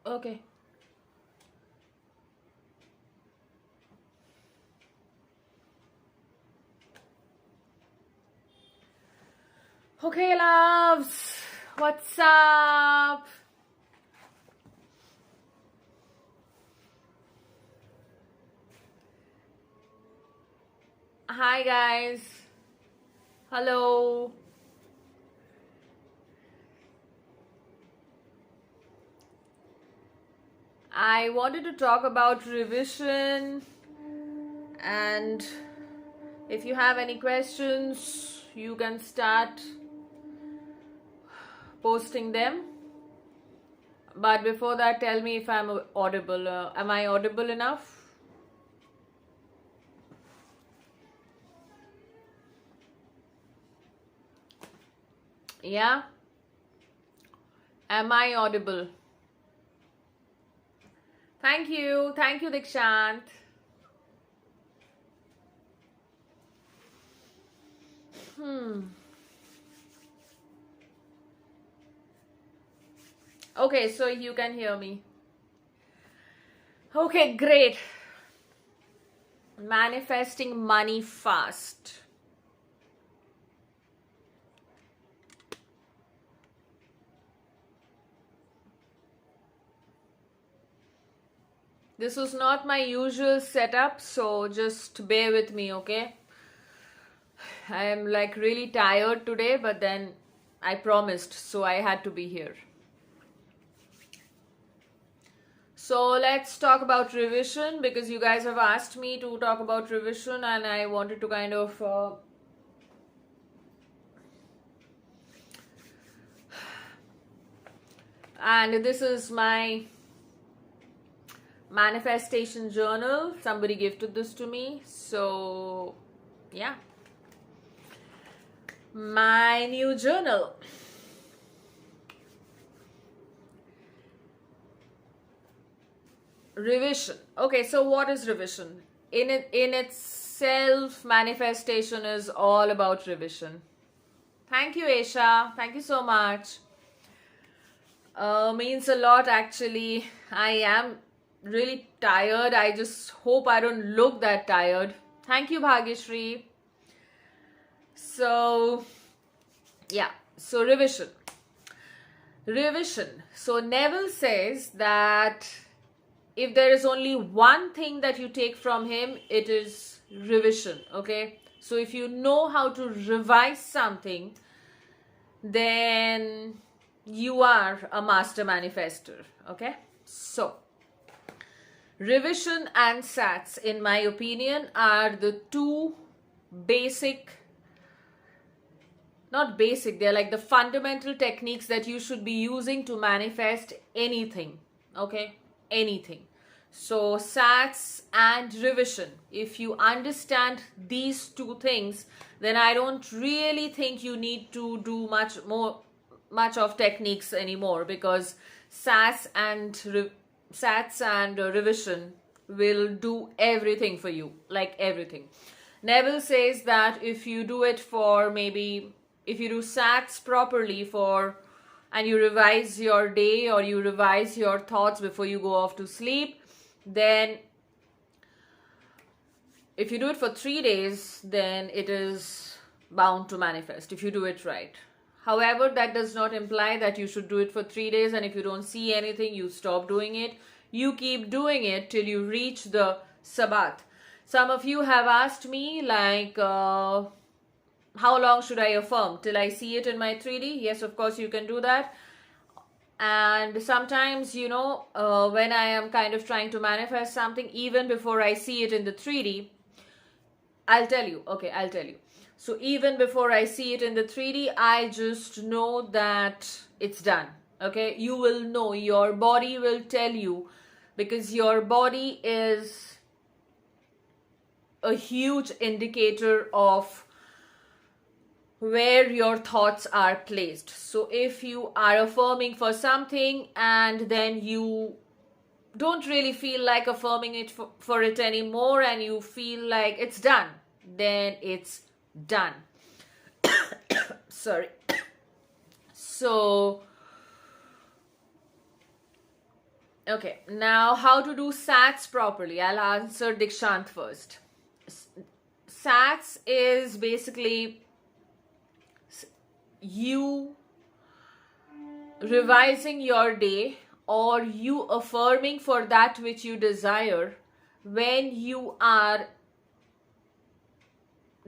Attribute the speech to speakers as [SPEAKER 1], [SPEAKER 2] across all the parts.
[SPEAKER 1] Okay. Okay, loves. What's up? Hi, guys. Hello. I wanted to talk about revision, and if you have any questions, you can start posting them. But before that, tell me if I'm audible. Am I audible enough? Yeah? Am I audible? Thank you. Thank you, Dikshant. Okay, so you can hear me. Okay, great. Manifesting money fast. This was not my usual setup, so just bear with me, okay? I am like really tired today, but then I promised, so I had to be here. So let's talk about revision, because you guys have asked me to talk about revision and I wanted to kind of and this is my manifestation journal. Somebody gifted this to me, so yeah, my new journal. Revision. Okay, so what is revision? In itself, manifestation is all about revision. Thank you, Aisha. Thank you so much. Means a lot, actually. I am really tired. I just hope I don't look that tired. Thank you, Bhagyashri. So, yeah. So, revision. So, Neville says that if there is only one thing that you take from him, it is revision. Okay. So, if you know how to revise something, then you are a master manifester. Okay. So, revision and SATs, in my opinion, are the two basic, not basic, they're like the fundamental techniques that you should be using to manifest anything. Okay. Anything. So SATs and revision, if you understand these two things, then I don't really think you need to do much of techniques anymore, because SATs and revision will do everything for you, like everything. Neville says that if you do it for if you do SATs properly and you revise your day or you revise your thoughts before you go off to sleep, then if you do it for 3 days, then it is bound to manifest if you do it right. However, that does not imply that you should do it for 3 days, and if you don't see anything, you stop doing it. You keep doing it till you reach the Sabbath. Some of you have asked me, like, how long should I affirm? Till I see it in my 3D? Yes, of course, you can do that. And sometimes, when I am kind of trying to manifest something, even before I see it in the 3D, I'll tell you. Okay, I'll tell you. So even before I see it in the 3D, I just know that it's done. Okay, you will know. Your body will tell you, because your body is a huge indicator of where your thoughts are placed. So if you are affirming for something and then you don't really feel like affirming it for it anymore, and you feel like it's done, then it's done. Sorry. So Okay, now how to do SATs properly? I'll answer Dikshant first. SATs is basically you revising your day or you affirming for that which you desire when you are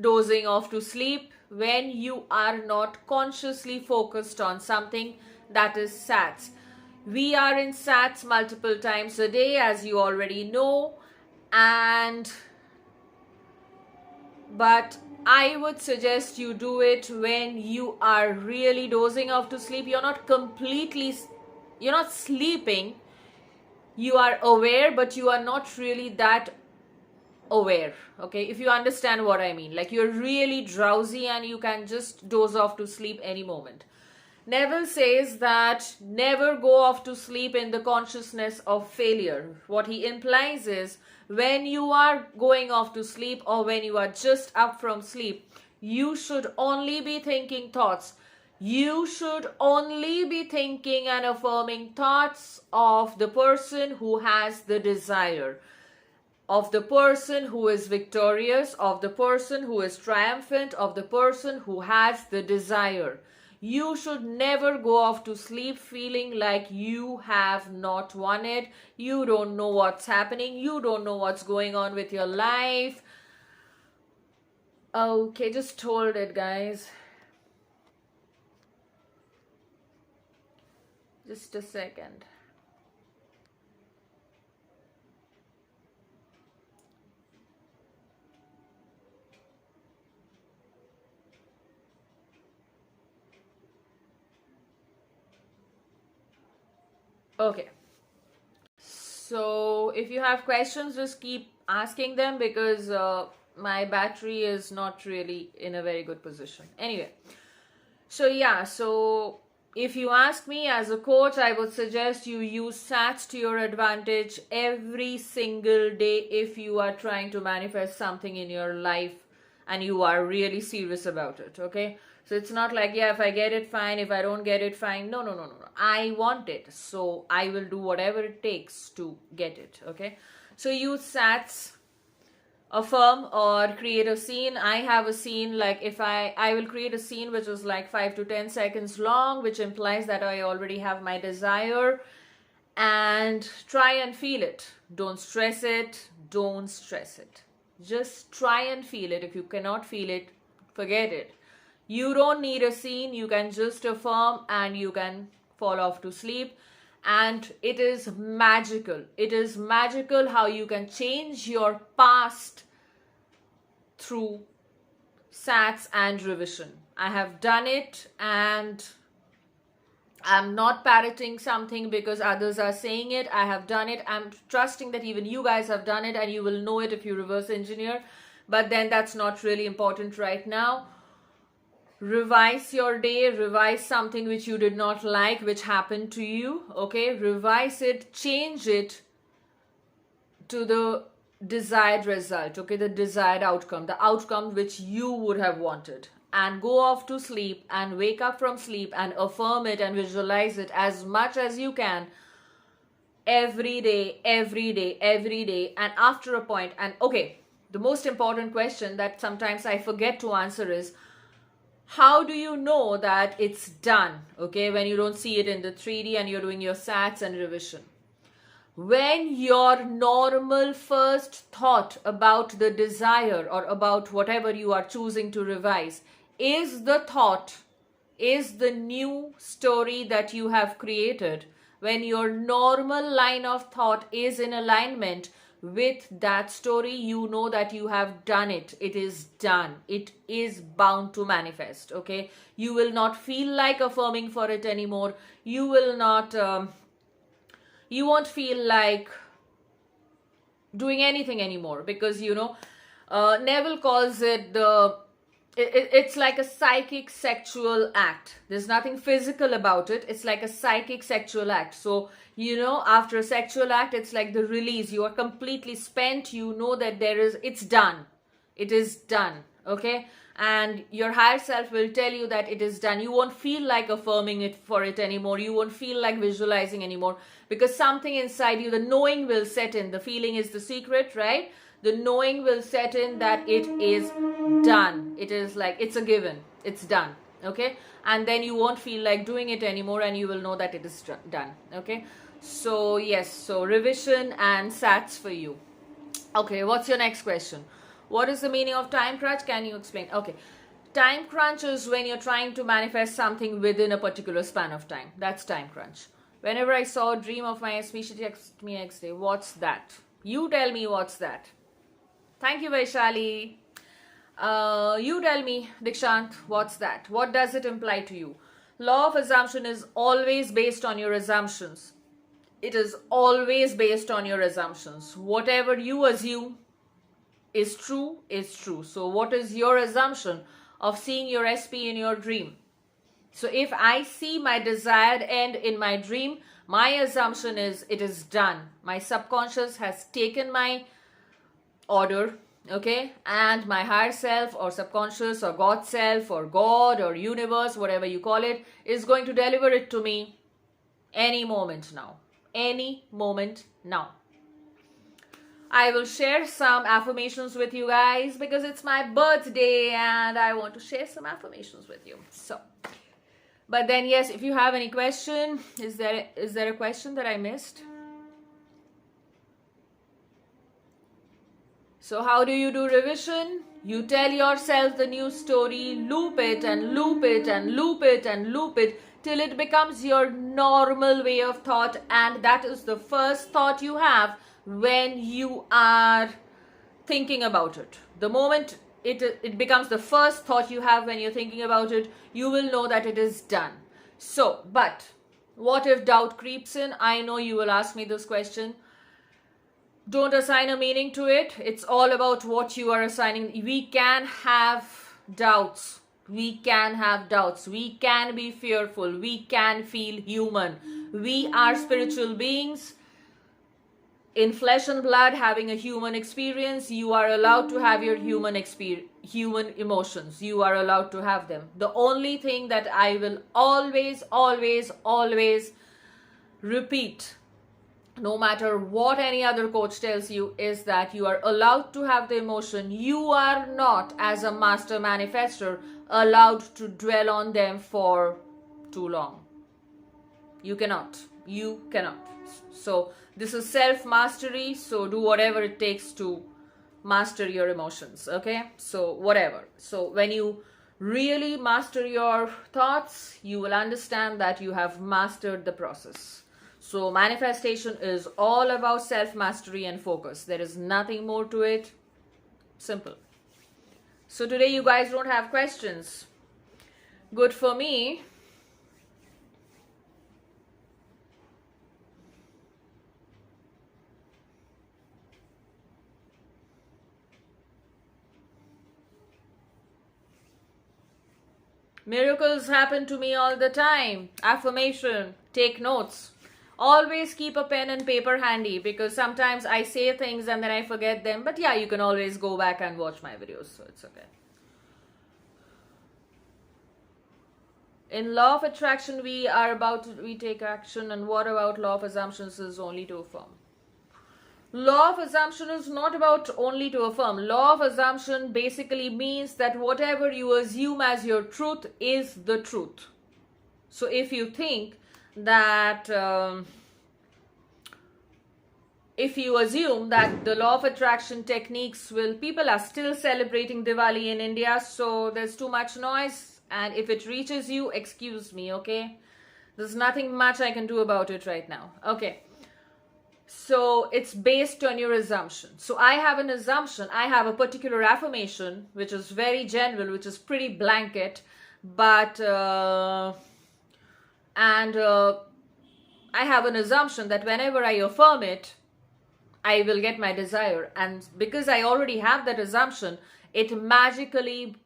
[SPEAKER 1] dozing off to sleep, when you are not consciously focused on something. That is SATs. We are in SATs multiple times a day, as you already know, but I would suggest you do it when you are really dozing off to sleep. You're not sleeping. You are aware, but you are not really that aware. Okay, if you understand what I mean, like you're really drowsy and you can just doze off to sleep any moment. Neville says that never go off to sleep in the consciousness of failure. What he implies is when you are going off to sleep or when you are just up from sleep, you should only be thinking thoughts. You should only be thinking and affirming thoughts of the person who has the desire, of the person who is victorious, of the person who is triumphant, of the person who has the desire. You should never go off to sleep feeling like you have not won it. You don't know what's happening. You don't know what's going on with your life. Okay, just hold it, guys. Just a second. Okay, so if you have questions, just keep asking them because my battery is not really in a very good position. Anyway, so if you ask me as a coach, I would suggest you use SATs to your advantage every single day if you are trying to manifest something in your life and you are really serious about it. Okay, so it's not like, yeah, if I get it, fine. If I don't get it, fine. No. I want it, so I will do whatever it takes to get it. Okay, so use SATs, affirm or create a scene. I have a scene, like if I will create a scene which is like 5 to 10 seconds long, which implies that I already have my desire, and try and feel it. Don't stress it. Just try and feel it. If you cannot feel it, forget it. You don't need a scene. You can just affirm and you can fall off to sleep. And it is magical. It is magical how you can change your past through SATs and revision. I have done it, and I'm not parroting something because others are saying it. I have done it. I'm trusting that even you guys have done it, and you will know it if you reverse engineer. But then that's not really important right now. Revise your day, revise something which you did not like, which happened to you. Okay, revise it, change it to the desired result. Okay, the desired outcome, the outcome which you would have wanted, and go off to sleep and wake up from sleep and affirm it and visualize it as much as you can every day. And after a point, and okay, the most important question that sometimes I forget to answer is, how do you know that it's done? Okay, when you don't see it in the 3D and you're doing your SATs and revision. When your normal first thought about the desire or about whatever you are choosing to revise is the thought, is the new story that you have created, when your normal line of thought is in alignment with that story, you know that you have done it. It is done. It is bound to manifest. Okay, you will not feel like affirming for it anymore. You will not you won't feel like doing anything anymore, because Neville calls it it's like a psychic sexual act. There's nothing physical about it. It's like a psychic sexual act. So after a sexual act, it's like the release. You are completely spent. You know that it's done. It is done. Okay, and your higher self will tell you that it is done. You won't feel like affirming it for it anymore. You won't feel like visualizing anymore, because something inside you, the knowing will set in. The feeling is the secret, right? The knowing will set in that it is done. It is like, it's a given. It's done. Okay? And then you won't feel like doing it anymore, and you will know that it is done. Okay? So yes, so revision and sats for you. Okay, what's your next question? What is the meaning of time crunch? Can you explain? Okay. Time crunch is when you're trying to manifest something within a particular span of time. That's time crunch. Whenever I saw a dream of my SP, she texted me next day. What's that? You tell me what's that. Thank you, Vaishali. You tell me, Dikshant, what's that? What does it imply to you? Law of assumption is always based on your assumptions. It is always based on your assumptions. Whatever you assume is true, is true. So what is your assumption of seeing your SP in your dream? So if I see my desired end in my dream, my assumption is it is done. My subconscious has taken my order, okay, and my higher self or subconscious or God self or God or universe, whatever you call it, is going to deliver it to me any moment now. Any moment now. I will share some affirmations with you guys because it's my birthday and I want to share some affirmations with you. So, but then yes, if you have any question, is there a question that I missed? So how do you do revision? You tell yourself the new story, loop it and loop it and loop it and loop it till it becomes your normal way of thought, and that is the first thought you have when you are thinking about it. The moment it becomes the first thought you have when you're thinking about it, you will know that it is done. So, but what if doubt creeps in? I know you will ask me this question. Don't assign a meaning to it. It's all about what you are assigning. We can have doubts. We can have doubts. We can be fearful. We can feel human. We are spiritual beings in flesh and blood having a human experience. You are allowed to have your human emotions. You are allowed to have them. The only thing that I will always repeat, no matter what any other coach tells you, is that you are allowed to have the emotion. You are not, as a master manifestor, allowed to dwell on them for too long. You cannot. You cannot. So this is self-mastery. So do whatever it takes to master your emotions. Okay? So whatever. So when you really master your thoughts, you will understand that you have mastered the process. So manifestation is all about self-mastery and focus. There is nothing more to it. Simple. So today you guys don't have questions. Good for me. Miracles happen to me all the time. Affirmation. Take notes. Always keep a pen and paper handy, because sometimes I say things and then I forget them. But yeah, you can always go back and watch my videos, so it's okay. In law of attraction, we take action. And what about law of assumptions is only to affirm? Law of assumption is not about only to affirm. Law of assumption basically means that whatever you assume as your truth is the truth. So if you think that if you assume that the law of attraction techniques people are still celebrating Diwali in India, so there's too much noise, and if it reaches you, excuse me, okay? There's nothing much I can do about it right now. Okay, so it's based on your assumption. So I have an assumption. I have a particular affirmation which is very general, which is pretty blanket, but I have an assumption that whenever I affirm it, I will get my desire. And because I already have that assumption, it magically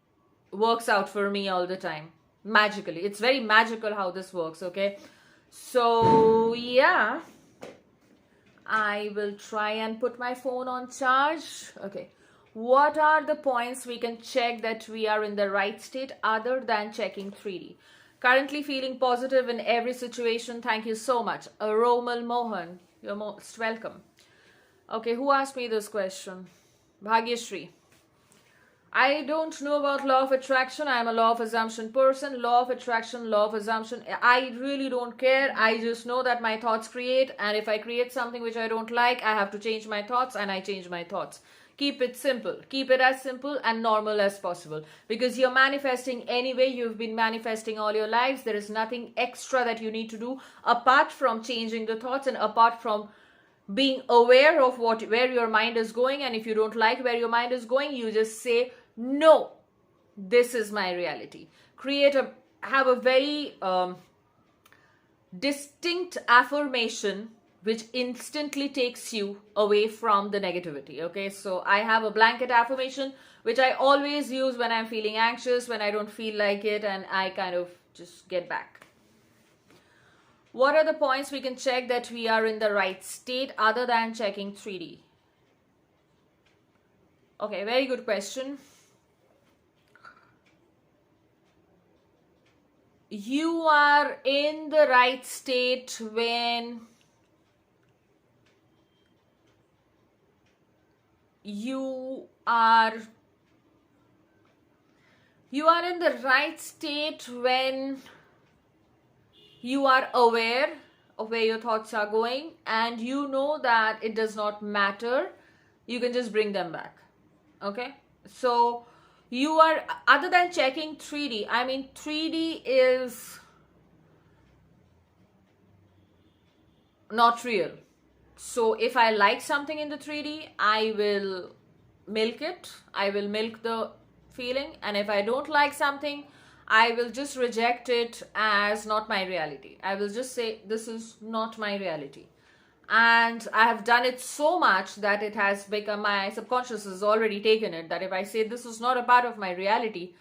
[SPEAKER 1] works out for me all the time. Magically. It's very magical how this works, okay? So, yeah. I will try and put my phone on charge. Okay. What are the points we can check that we are in the right state other than checking 3D? Currently feeling positive in every situation. Thank you so much. Romal Mohan, you're most welcome. Okay, who asked me this question? Bhagyashri. I don't know about law of attraction. I am a law of assumption person. Law of attraction, law of assumption. I really don't care. I just know that my thoughts create, and if I create something which I don't like, I have to change my thoughts, and I change my thoughts. Keep it simple. Keep it as simple and normal as possible, because you're manifesting anyway. You've been manifesting all your lives. There is nothing extra that you need to do apart from changing the thoughts and apart from being aware of where your mind is going. And if you don't like where your mind is going, you just say, no, this is my reality. Have a very distinct affirmation which instantly takes you away from the negativity. Okay, so I have a blanket affirmation which I always use when I'm feeling anxious, when I don't feel like it, and I kind of just get back. What are the points we can check that we are in the right state other than checking 3D? Okay, very good question. You are in the right state when you are in the right state when you are aware of where your thoughts are going, and you know that it does not matter. You can just bring them back. Okay, so you are, other than checking 3D, I mean 3D is not real. So if I like something in the 3D, I will milk it. I will milk the feeling. And if I don't like something, I will just reject it as not my reality. I will just say, this is not my reality. And I have done it so much that it has become, my subconscious has already taken it, that if I say this is not a part of my reality,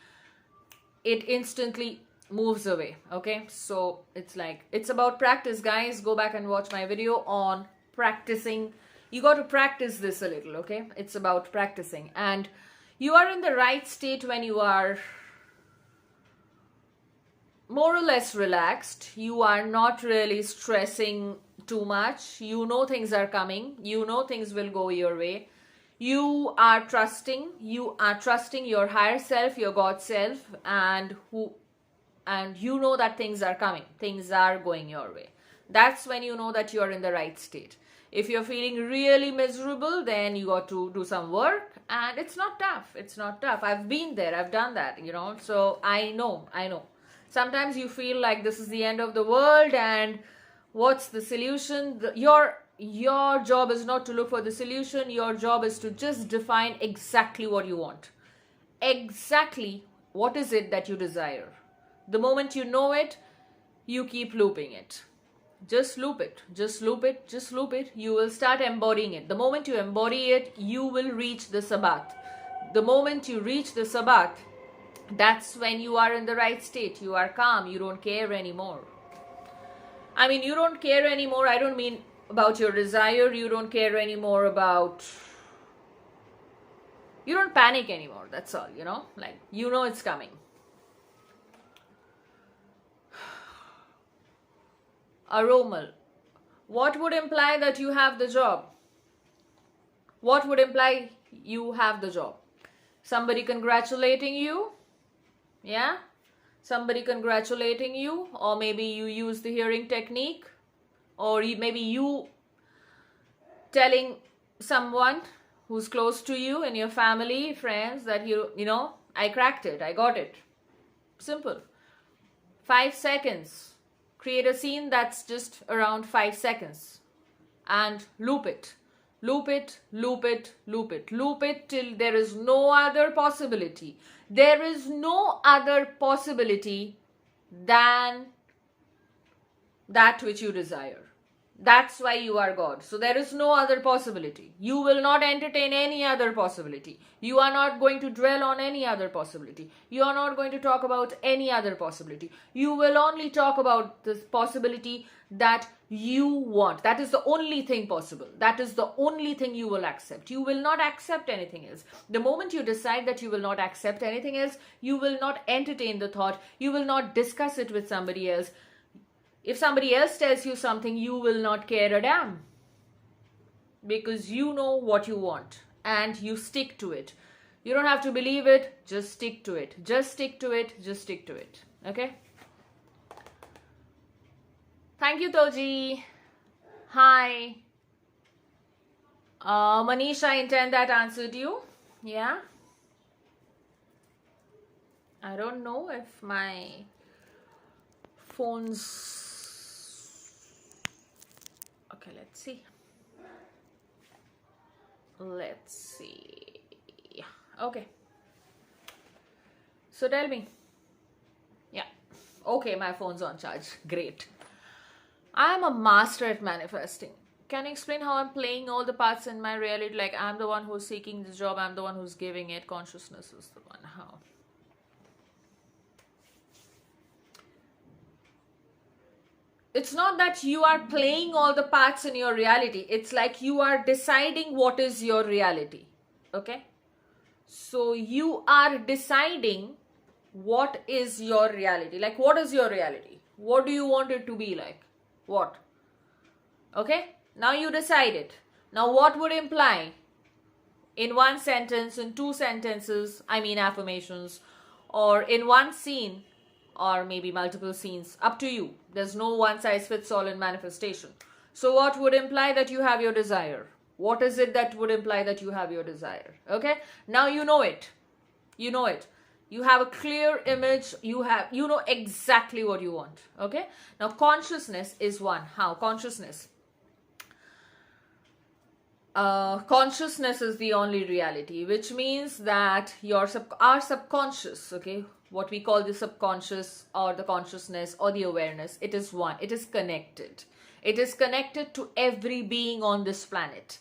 [SPEAKER 1] it instantly moves away. Okay, so it's like, it's about practice, guys. Go back and watch my video on practicing. You got to practice this a little. Okay, it's about practicing. And you are in the right state when you are more or less relaxed. You are not really stressing too much. You know things are coming. You know things will go your way. You are trusting. You are trusting your higher self, your God self, and you know that things are coming. Things are going your way. That's when you know that you are in the right state. If you're feeling really miserable, then you got to do some work, and it's not tough. It's not tough. I've been there. I've done that, you know. So I know. Sometimes you feel like this is the end of the world, and what's the solution? Your job is not to look for the solution. Your job is to just define exactly what you want. Exactly what is it that you desire. The moment you know it, you keep looping it. Just loop it. Just loop it. Just loop it. You will start embodying it. The moment you embody it, you will reach the Sabbath. The moment you reach the Sabbath, that's when you are in the right state. You are calm. You don't care anymore. I mean, you don't care anymore. I don't mean about your desire. You don't care anymore about... You don't panic anymore. That's all, you know. Like, you know it's coming. Aromal. What would imply that you have the job? What would imply you have the job? Somebody congratulating you? Yeah? Somebody congratulating you, or maybe you use the hearing technique, or maybe you telling someone who's close to you in your family, friends, that you know, I cracked it, I got it. Simple. 5 seconds. Create a scene that's just around 5 seconds and loop it. Loop it, loop it, loop it. Loop it till there is no other possibility. There is no other possibility than that which you desire. That's why you are God. So there is no other possibility. You will not entertain any other possibility. You are not going to dwell on any other possibility. You are not going to talk about any other possibility. You will only talk about this possibility that you want. That is the only thing possible. That is the only thing you will accept. You will not accept anything else. The moment you decide that you will not accept anything else, you will not entertain the thought. You will not discuss it with somebody else. If somebody else tells you something, you will not care a damn, because you know what you want and you stick to it. You don't have to believe it, just stick to it. Just stick to it, just stick to it. Okay? Thank you, Toji. Hi. Manish, I intend that answered you. Yeah? I don't know if my phone's... Okay, let's see. Let's see. Okay. So tell me. Yeah. Okay, my phone's on charge. Great. I am a master at manifesting. Can you explain how I'm playing all the parts in my reality? Like, I'm the one who's seeking the job, I'm the one who's giving it. Consciousness is the one. How? It's not that you are playing all the parts in your reality. It's like you are deciding what is your reality. Okay? So you are deciding what is your reality. Like, what is your reality? What do you want it to be like? What? Okay? Now you decide it. Now what would imply in one sentence, in two sentences, affirmations, or in one scene, or maybe multiple scenes, up to you. There's no one size fits all in manifestation. So what would imply that you have your desire? What is it that would imply that you have your desire? Okay? Now you know it. You know it. You have a clear image. You know exactly what you want. Okay? Now consciousness is one. How? Consciousness. Consciousness is the only reality, which means that our subconscious, okay, what we call the subconscious or the consciousness or the awareness, it is one. It is connected. It is connected to every being on this planet.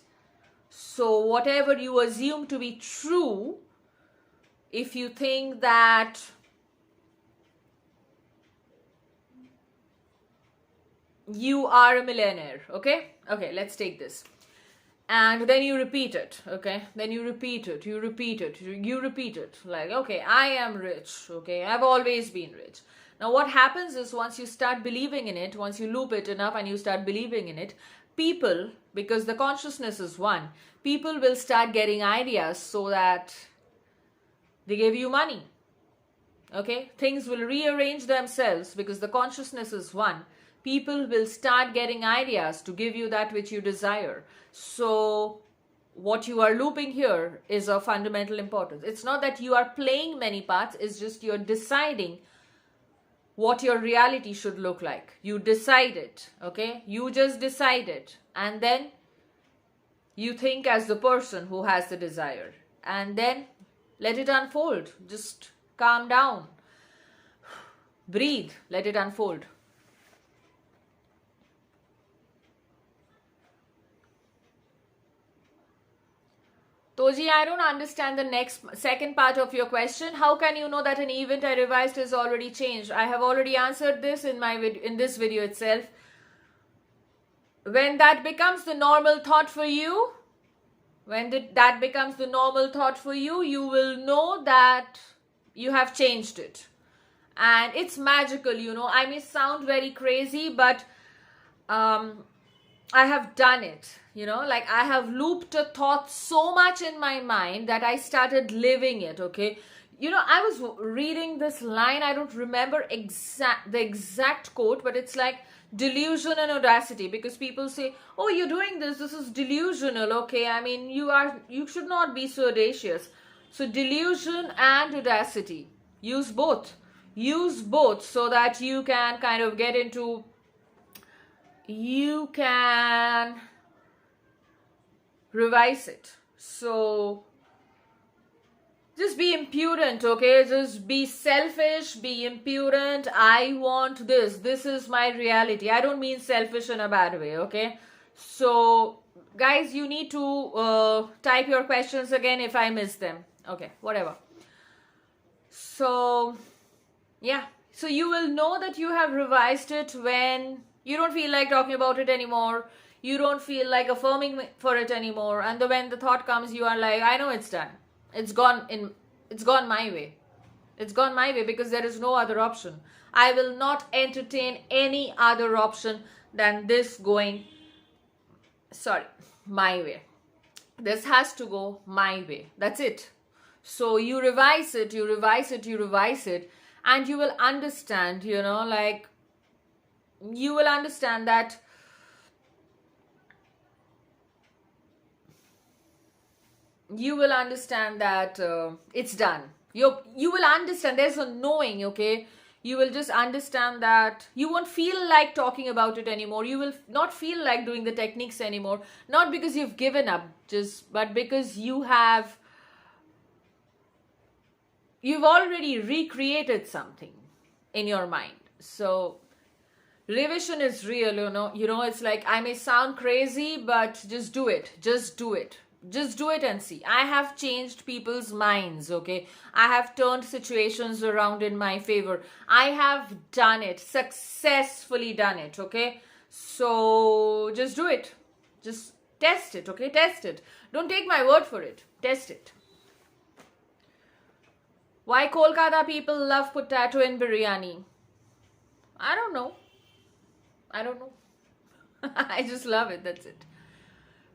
[SPEAKER 1] So whatever you assume to be true, if you think that you are a millionaire, okay, let's take this. And then you repeat it, okay? Then you repeat it, you repeat it, you repeat it. Like, okay, I am rich, okay? I've always been rich. Now what happens is, once you start believing in it, once you loop it enough and you start believing in it, people, because the consciousness is one, people will start getting ideas so that they give you money, okay? Things will rearrange themselves because the consciousness is one. People will start getting ideas to give you that which you desire. So what you are looping here is of fundamental importance. It's not that you are playing many parts, it's just you're deciding what your reality should look like. You decide it, okay? You just decide it. And then you think as the person who has the desire. And then let it unfold. Just calm down. Breathe. Let it unfold. Toji, I don't understand the second part of your question. How can you know that an event I revised is already changed? I have already answered this in this video itself. When that becomes the normal thought for you, that becomes the normal thought for you, you will know that you have changed it. And it's magical, you know. I may sound very crazy, but I have done it, you know, like I have looped a thought so much in my mind that I started living it, okay? You know, I was reading this line, I don't remember the exact quote, but it's like delusion and audacity, because people say, oh, you're doing this is delusional, okay? I mean, you should not be so audacious. So delusion and audacity, use both so that you can kind of get into, you can revise it. So just be impudent, okay? Just be selfish, be impudent. I want this. This is my reality. I don't mean selfish in a bad way, okay? So, guys, you need to type your questions again if I miss them. Okay, whatever. So, yeah. So, you will know that you have revised it when you don't feel like talking about it anymore. You don't feel like affirming for it anymore. And when the thought comes, you are like, I know it's done. It's gone my way. It's gone my way because there is no other option. I will not entertain any other option than this going, my way. This has to go my way. That's it. So you revise it, and you will understand, you will understand that it's done. You will understand. There's a knowing, okay? You will just understand that you won't feel like talking about it anymore. You will not feel like doing the techniques anymore. Not because you've given up, but because you've already recreated something in your mind. So revision is real, it's like, I may sound crazy, but just do it. Just do it and see. I have changed people's minds, okay? I have turned situations around in my favor. I have done it, successfully done it, okay? So just do it. Just test it, okay? Test it. Don't take my word for it. Test it. Why Kolkata people love potato in biryani? I don't know. I just love it. That's it.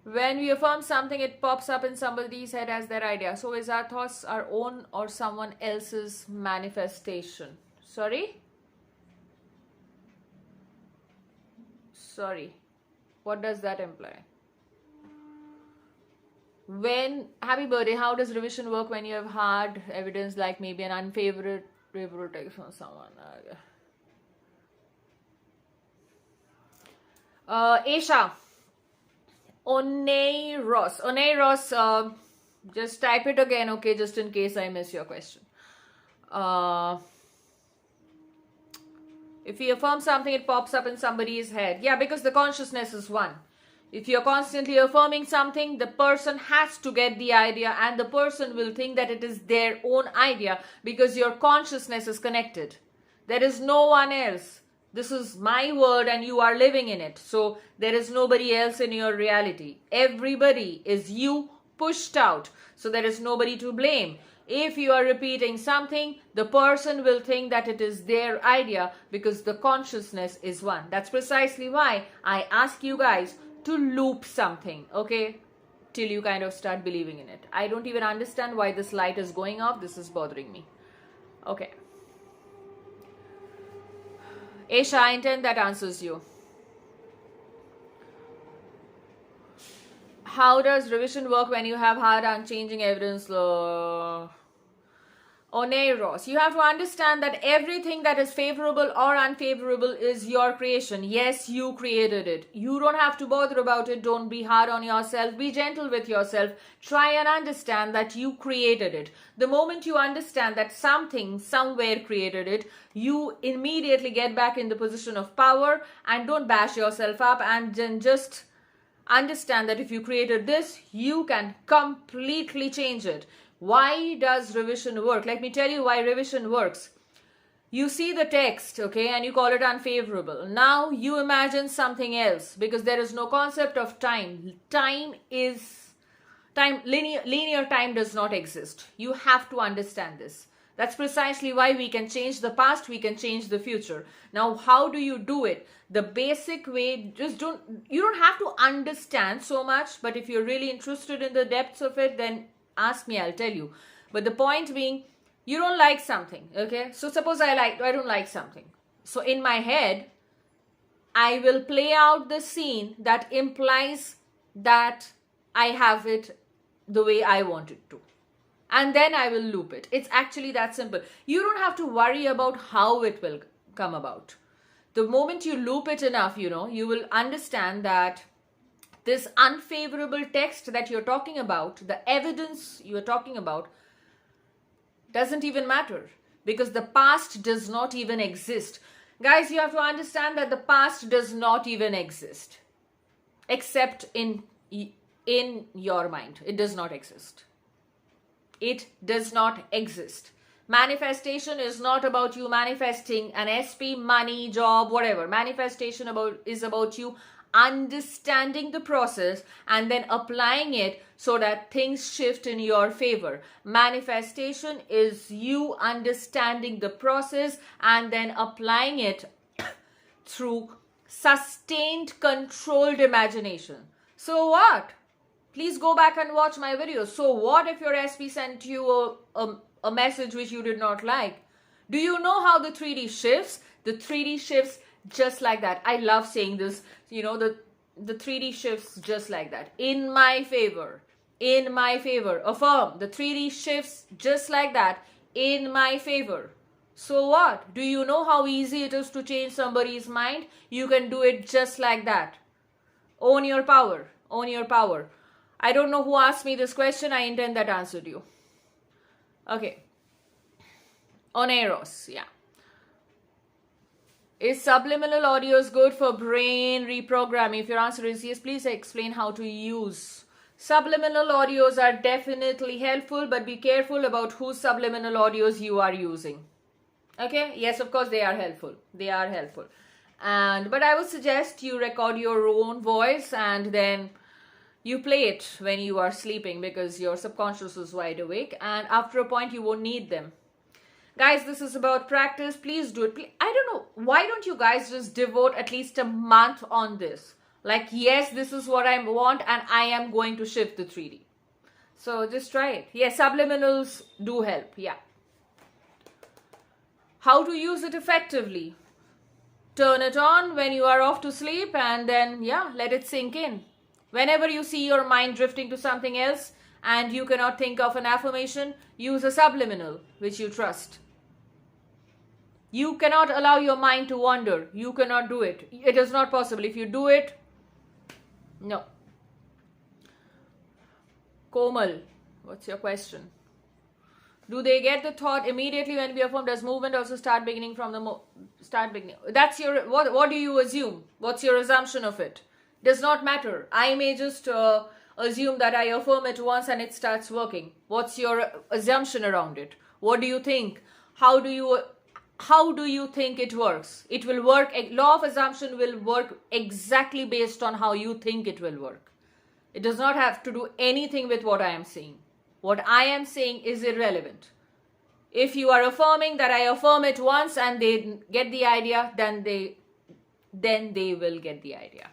[SPEAKER 1] When we affirm something, it pops up in somebody's head as their idea. So is our thoughts our own or someone else's manifestation? Sorry? What does that imply? Happy birthday, how does revision work when you have hard evidence like maybe an unfavorable text from someone? Aisha. Oneiros, just type it again, okay, just in case I miss your question. If you affirm something, it pops up in somebody's head. Yeah, because the consciousness is one. If you're constantly affirming something, the person has to get the idea, and the person will think that it is their own idea because your consciousness is connected. There is no one else. This is my word and you are living in it. So there is nobody else in your reality. Everybody is you pushed out. So there is nobody to blame. If you are repeating something, the person will think that it is their idea because the consciousness is one. That's precisely why I ask you guys to loop something, okay? Till you kind of start believing in it. I don't even understand why this light is going off. This is bothering me. Okay. Aisha, I intend that answers you. How does revision work when you have hard unchanging evidence? Oneiros, you have to understand that everything that is favorable or unfavorable is your creation. Yes, you created it. You don't have to bother about it. Don't be hard on yourself. Be gentle with yourself. Try and understand that you created it. The moment you understand that something somewhere created it, you immediately get back in the position of power and don't bash yourself up, and then just understand that if you created this, you can completely change it. Why does revision work? Let me tell you why revision works. You see the text, okay, and you call it unfavorable. Now you imagine something else because there is no concept of time. Linear time does not exist. You have to understand this. That's precisely why we can change the past, we can change the future. Now, how do you do it? The basic way, you don't have to understand so much, but if you're really interested in the depths of it, then ask me, I'll tell you. But the point being, you don't like something, okay? So suppose I don't like something. So in my head, I will play out the scene that implies that I have it the way I want it to. And then I will loop it. It's actually that simple. You don't have to worry about how it will come about. The moment you loop it enough, you will understand that this unfavorable text that you're talking about, the evidence you're talking about, Doesn't even matter, because the past does not even exist. Guys, you have to understand that the past does not even exist, except in your mind. It does not exist. It does not exist. Manifestation is not about you manifesting an SP, money, job, whatever. Manifestation is about you understanding the process and then applying it so that things shift in your favor. Manifestation is you understanding the process and then applying it through sustained, controlled imagination. So what? Please go back and watch my videos. So what if your SP sent you a message which you did not like? Do you know how the 3D shifts? The 3D shifts just like that. I love saying this. You know, the 3D shifts just like that. In my favor. In my favor. Affirm. The 3D shifts just like that. In my favor. So what? Do you know how easy it is to change somebody's mind? You can do it just like that. Own your power. Own your power. I don't know who asked me this question. I intend that answered you. Okay. On Eros, yeah. Is subliminal audios good for brain reprogramming? If your answer is yes, please explain how to use. Subliminal audios are definitely helpful, but be careful about whose subliminal audios you are using. Okay? Yes, of course they are helpful. They are helpful. But I would suggest you record your own voice and then you play it when you are sleeping, because your subconscious is wide awake, and after a point you won't need them. Guys, this is about practice. Please do it. I don't know. Why don't you guys just devote at least a month on this? Like, yes, this is what I want and I am going to shift the 3D. So just try it. Yes, subliminals do help. Yeah. How to use it effectively? Turn it on when you are off to sleep and then, yeah, let it sink in. Whenever you see your mind drifting to something else and you cannot think of an affirmation, use a subliminal which you trust. You cannot allow your mind to wander. You cannot do it. It is not possible. If you do it, no. Komal, what's your question? Do they get the thought immediately when we affirm? Does movement also start beginning from the start beginning? That's your, what do you assume? What's your assumption of it? Does not matter. I may just assume that I affirm it once and it starts working. What's your assumption around it? What do you think? How do you think it works? It will work. Law of assumption will work exactly based on how you think it will work. It does not have to do anything with what I am saying. What I am saying is irrelevant. If you are affirming that I affirm it once and they get the idea, then they will get the idea.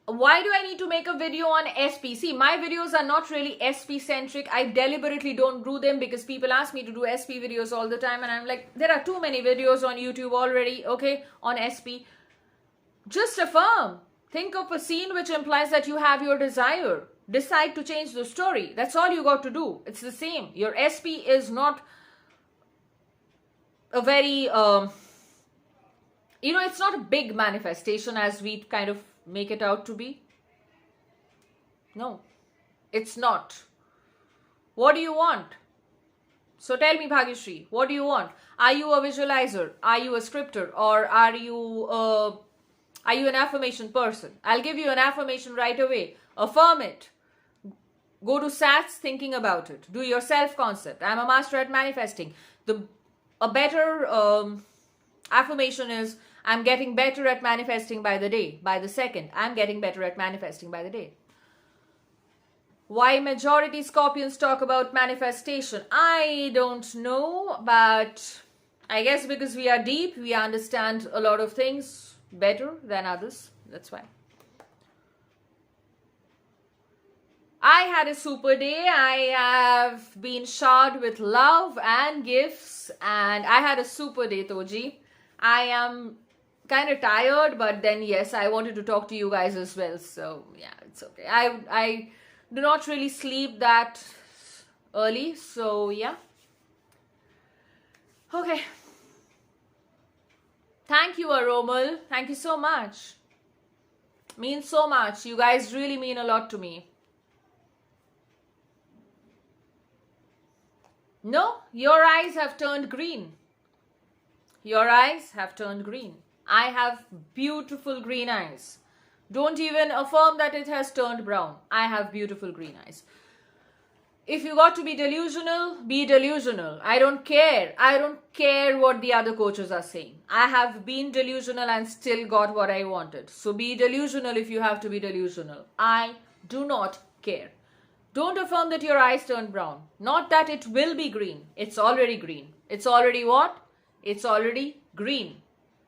[SPEAKER 1] Why do I need to make a video on SP? See, my videos are not really SP centric. I deliberately don't do them because people ask me to do SP videos all the time and I'm like, there are too many videos on YouTube already, okay, on SP. Just affirm. Think of a scene which implies that you have your desire. Decide to change the story. That's all you got to do. It's the same. Your SP is not a very, it's not a big manifestation as we kind of make it out to be. No, it's not. What do you want? So tell me, Bhagyashree, what do you want? Are you a visualizer? Are you a scripter? Or are you an affirmation person? I'll give you an affirmation right away. Affirm it. Go to SATs thinking about it. Do your self-concept. I'm a master at manifesting. A better affirmation is, I'm getting better at manifesting by the day, by the second. I'm getting better at manifesting by the day. Why majority Scorpions talk about manifestation? I don't know, but I guess because we are deep, we understand a lot of things better than others. That's why. I had a super day. I have been showered with love and gifts, and I had a super day, Toji. I am kind of tired, but then yes, I wanted to talk to you guys as well. So yeah, it's okay. I do not really sleep that early, so yeah. Okay. Thank you, Aromal. Thank you so much. Means so much. You guys really mean a lot to me. No, your eyes have turned green. Your eyes have turned green. I have beautiful green eyes. Don't even affirm that it has turned brown. I have beautiful green eyes. If you got to be delusional, be delusional. I don't care. I don't care what the other coaches are saying. I have been delusional and still got what I wanted. So be delusional if you have to be delusional. I do not care. Don't affirm that your eyes turned brown. Not that it will be green. It's already green. It's already what? It's already green.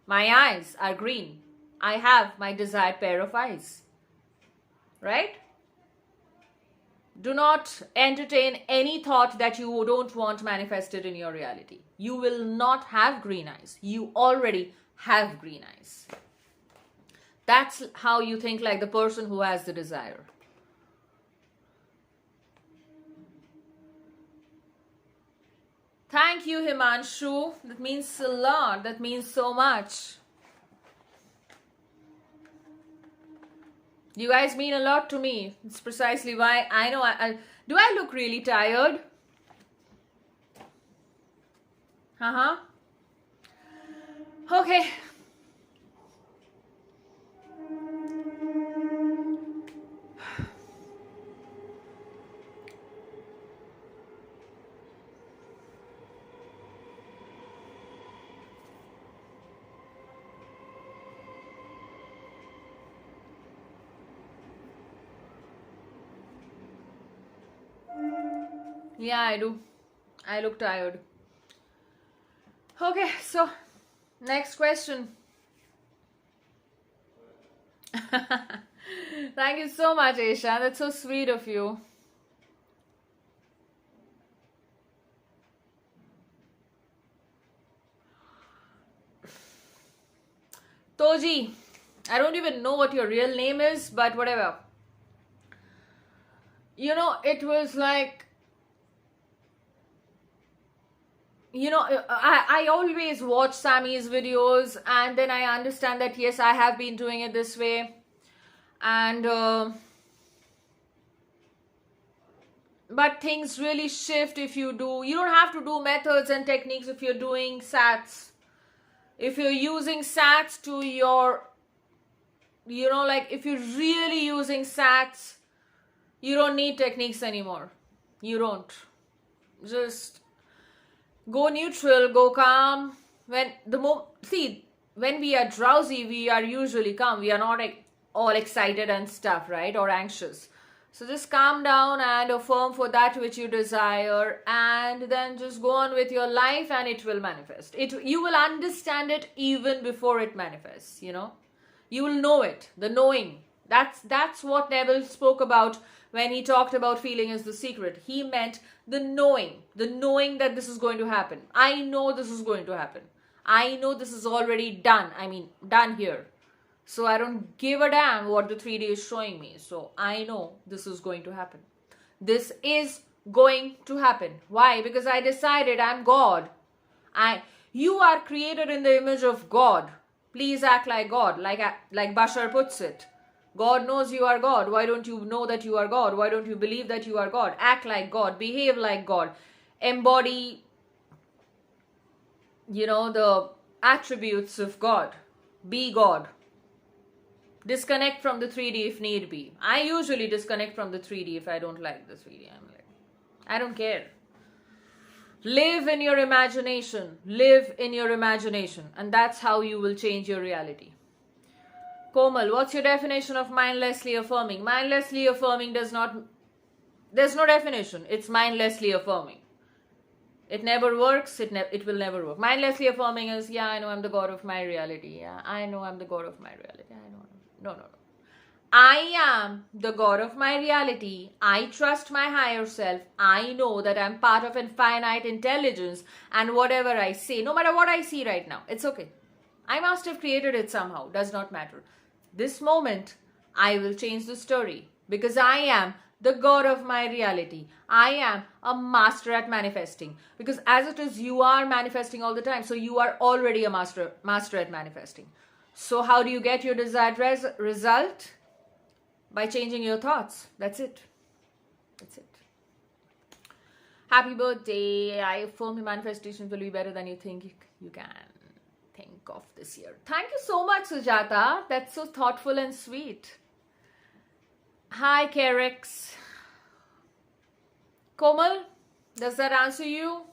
[SPEAKER 1] My eyes are green. I have my desired pair of eyes. Right? Do not entertain any thought that you don't want manifested in your reality. You will not have green eyes. You already have green eyes. That's how you think like the person who has the desire. Thank you, Himanshu. That means a lot. That means so much. You guys mean a lot to me. It's precisely why I know do I look really tired? Okay. Yeah, I do. I look tired. Okay, so next question. Thank you so much, Aisha. That's so sweet of you. Toji, I don't even know what your real name is, but whatever. You know, it was like, you know, I always watch Sammy's videos and then I understand that yes, I have been doing it this way. And but things really shift if you do. You don't have to do methods and techniques if you're doing sats. If you're using sats to your, you know, like if you're really using sats, you don't need techniques anymore. You don't. Just go neutral, go calm. When we are drowsy, we are usually calm. We are not like all excited and stuff, right? Or anxious. So just calm down and affirm for that which you desire, and then just go on with your life and it will manifest. You will understand it even before it manifests, you know. You will know it, the knowing. That's what Neville spoke about when he talked about feeling is the secret. He meant the knowing that this is going to happen. I know this is going to happen. I know this is already done. I mean, done here. So I don't give a damn what the 3D is showing me. So I know this is going to happen. This is going to happen. Why? Because I decided I'm God. You are created in the image of God. Please act like God, like Bashar puts it. God knows you are God. Why don't you know that you are God? Why don't you believe that you are God? Act like God. Behave like God. Embody, you know, the attributes of God. Be God. Disconnect from the 3D if need be. I usually disconnect from the 3D if I don't like the 3D. I'm like, I don't care. Live in your imagination. Live in your imagination. And that's how you will change your reality. Komal, what's your definition of mindlessly affirming? Mindlessly affirming there's no definition. It's mindlessly affirming. It never works. It will never work. Mindlessly affirming is, yeah, I know I'm the God of my reality. Yeah, I know I'm the God of my reality. I know. No. I am the God of my reality. I trust my higher self. I know that I'm part of infinite intelligence, and whatever I say, no matter what I see right now, it's okay. I must have created it somehow. Does not matter. This moment, I will change the story because I am the God of my reality. I am a master at manifesting, because as it is, you are manifesting all the time. So you are already a master at manifesting. So how do you get your desired result? By changing your thoughts. That's it. That's it. Happy birthday. I affirm your manifestations will be better than you think you can think of this year. Thank you so much, Sujata. That's so thoughtful and sweet. Hi, Kerix. Komal, does that answer you?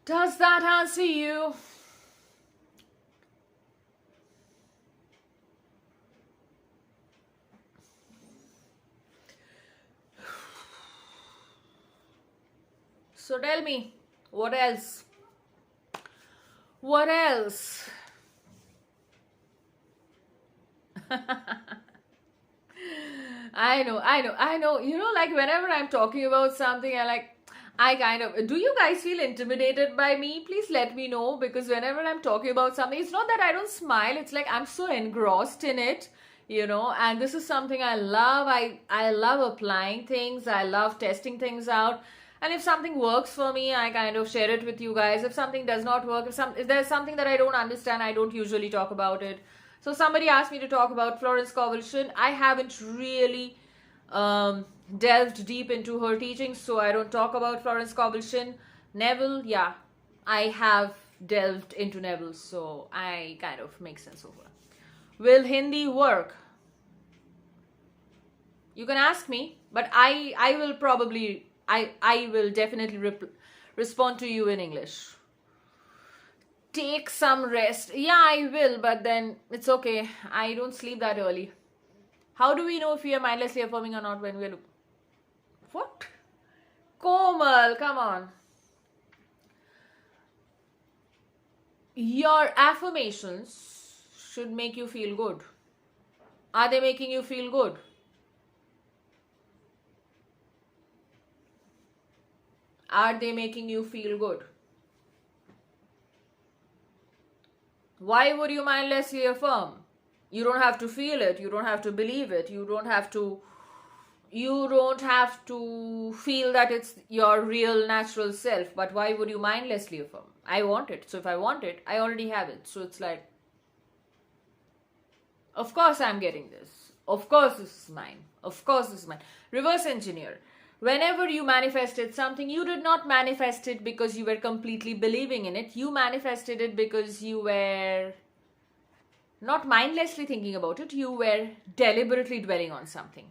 [SPEAKER 1] Does that answer you? So tell me, what else? What else? I know. You know, like whenever I'm talking about something, I kind of, do you guys feel intimidated by me? Please let me know, because whenever I'm talking about something, it's not that I don't smile, it's like I'm so engrossed in it, you know, and this is something I love. I love applying things, I love testing things out. And if something works for me, I kind of share it with you guys. If something does not work, if there's something that I don't understand, I don't usually talk about it. So somebody asked me to talk about Florence Scovel. I haven't really delved deep into her teachings, so I don't talk about Florence Scovel. Neville, yeah, I have delved into Neville, so I kind of make sense of her. Will Hindi work? You can ask me, but I will probably... I will definitely respond to you in English. Take some rest. Yeah, I will, but then it's okay. I don't sleep that early. How do we know if we are mindlessly affirming or not when we are... What? Komal, come on. Your affirmations should make you feel good. Are they making you feel good? Are they making you feel good? Why would you mindlessly affirm? You don't have to feel it. You don't have to believe it. You don't have to feel that it's your real natural self. But why would you mindlessly affirm? I want it. So if I want it, I already have it. So it's like, of course I'm getting this. Of course this is mine. Of course this is mine. Reverse engineer. Whenever you manifested something, you did not manifest it because you were completely believing in it. You manifested it because you were not mindlessly thinking about it. You were deliberately dwelling on something.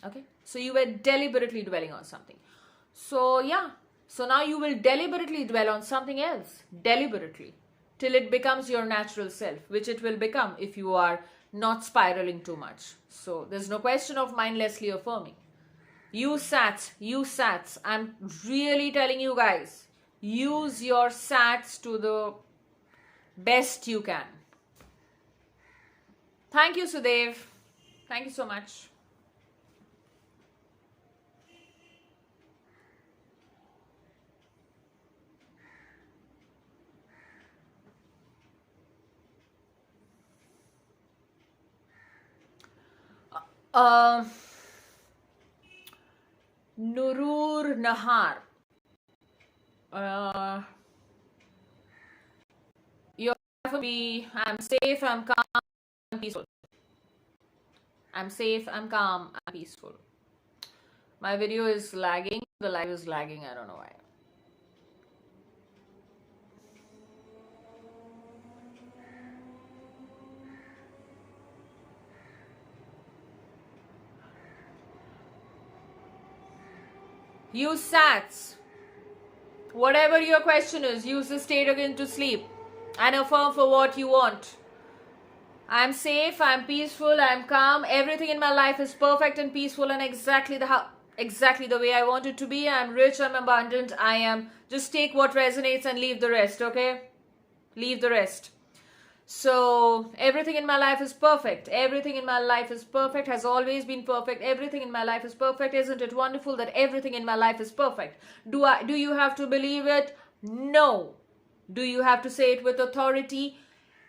[SPEAKER 1] Okay? So you were deliberately dwelling on something. So yeah. So now you will deliberately dwell on something else. Deliberately. Till it becomes your natural self. Which it will become if you are not spiraling too much. So there's no question of mindlessly affirming. You sats, I'm really telling you guys, use your sats to the best you can. Thank you, Sudev. Thank you so much. Nurur Nahar. You're for me. I'm safe, I'm calm, I'm peaceful. I'm safe, I'm calm, I'm peaceful. My video is lagging. The live is lagging. I don't know why. Use SATs. Whatever your question is, use the state again to sleep and affirm for what you want. I'm safe, I'm peaceful, I'm calm. Everything in my life is perfect and peaceful and exactly the way I want it to be. I'm rich, I'm abundant, I am. Just take what resonates and leave the rest, okay? Leave the rest. So everything in my life is perfect. Everything in my life is perfect, has always been perfect. Everything in my life is perfect. Isn't it wonderful that everything in my life is perfect? Do you have to believe it? No. Do you have to say it with authority?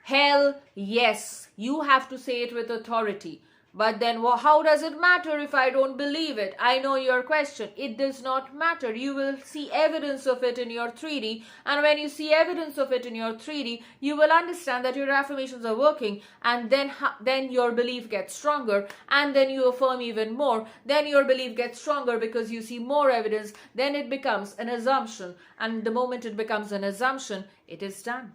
[SPEAKER 1] Hell yes. You have to say it with authority. But then how does it matter if I don't believe it? I know your question. It does not matter. You will see evidence of it in your 3D. And when you see evidence of it in your 3D, you will understand that your affirmations are working. And then your belief gets stronger. And then you affirm even more. Then your belief gets stronger because you see more evidence. Then it becomes an assumption. And the moment it becomes an assumption, it is done.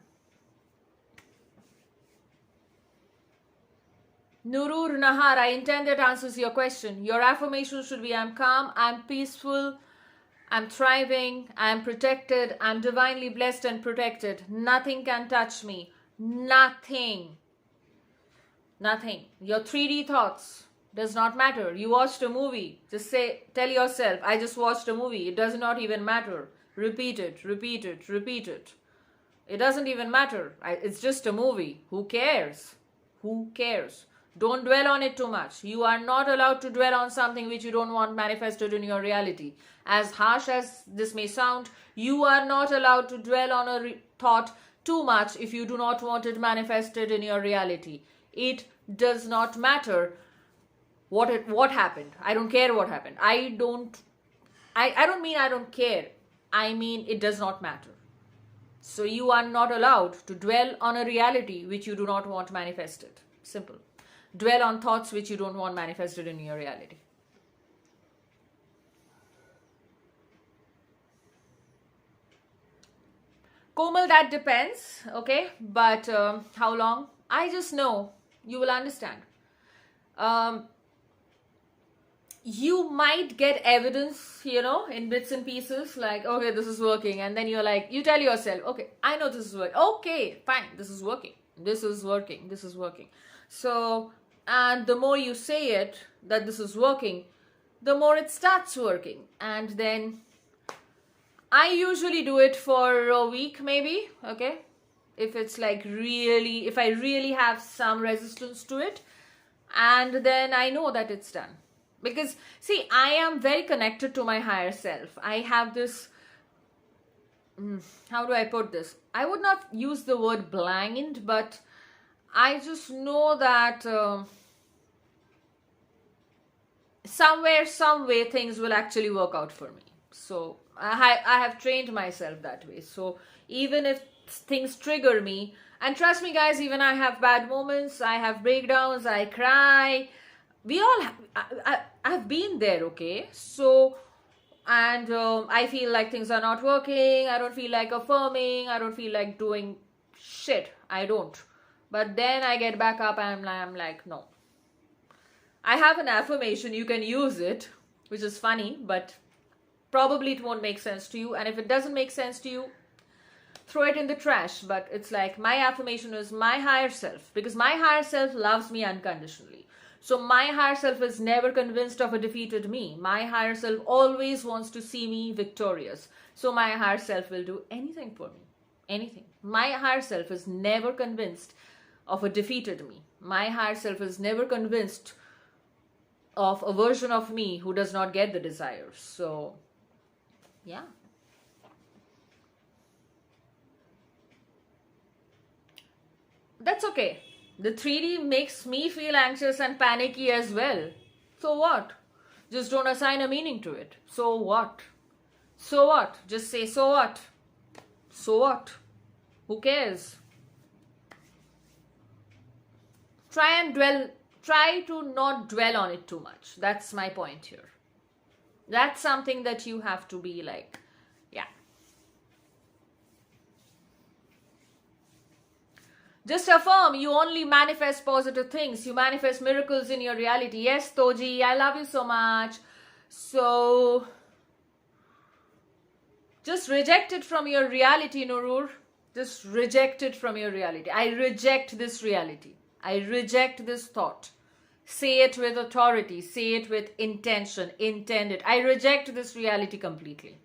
[SPEAKER 1] Nurur Nahar, I intend that answers your question. Your affirmation should be, I'm calm, I'm peaceful, I'm thriving, I'm protected, I'm divinely blessed and protected. Nothing can touch me. Nothing. Nothing. Your 3D thoughts does not matter. You watched a movie. Just tell yourself, I just watched a movie. It does not even matter. Repeat it, repeat it, repeat it. It doesn't even matter. It's just a movie. Who cares? Who cares? Don't dwell on it too much. You are not allowed to dwell on something which you don't want manifested in your reality. As harsh as this may sound, you are not allowed to dwell on a thought too much if you do not want it manifested in your reality. It does not matter what happened. I don't care what happened. I don't mean I don't care. I mean it does not matter. So you are not allowed to dwell on a reality which you do not want manifested. Simple. Dwell on thoughts which you don't want manifested in your reality. Komal, that depends, okay? But how long? I just know. You will understand. You might get evidence, in bits and pieces, like, okay, this is working. And then you're like, you tell yourself, okay, I know this is working. Okay, fine, this is working. This is working. This is working. So, and the more you say it, that this is working, the more it starts working. And then I usually do it for a week maybe, okay? If it's like if I really have some resistance to it, and then I know that it's done. Because, see, I am very connected to my higher self. I have this, how do I put this? I would not use the word blind, but I just know that somewhere, some way, things will actually work out for me. So I have trained myself that way. So even if things trigger me, and trust me guys, even I have bad moments, I have breakdowns, I cry. We all I've been there, okay? So, and I feel like things are not working. I don't feel like affirming. I don't feel like doing shit. I don't. But then I get back up and I'm like, no. I have an affirmation. You can use it, which is funny, but probably it won't make sense to you. And if it doesn't make sense to you, throw it in the trash. But it's like my affirmation is my higher self, because my higher self loves me unconditionally. So my higher self is never convinced of a defeated me. My higher self always wants to see me victorious. So my higher self will do anything for me. Anything. My higher self is never convinced of a defeated me. My higher self is never convinced of a version of me who does not get the desires. So, yeah. That's okay. The 3D makes me feel anxious and panicky as well. So what? Just don't assign a meaning to it. So what? So what? Just say, so what? So what? Who cares? Try to not dwell on it too much. That's my point here. That's something that you have to be like, yeah. Just affirm. You only manifest positive things. You manifest miracles in your reality. Yes, Toji, I love you so much. So, just reject it from your reality, Nurur. Just reject it from your reality. I reject this reality. I reject this thought. Say it with authority. Say it with intention. Intend it. I reject this reality completely.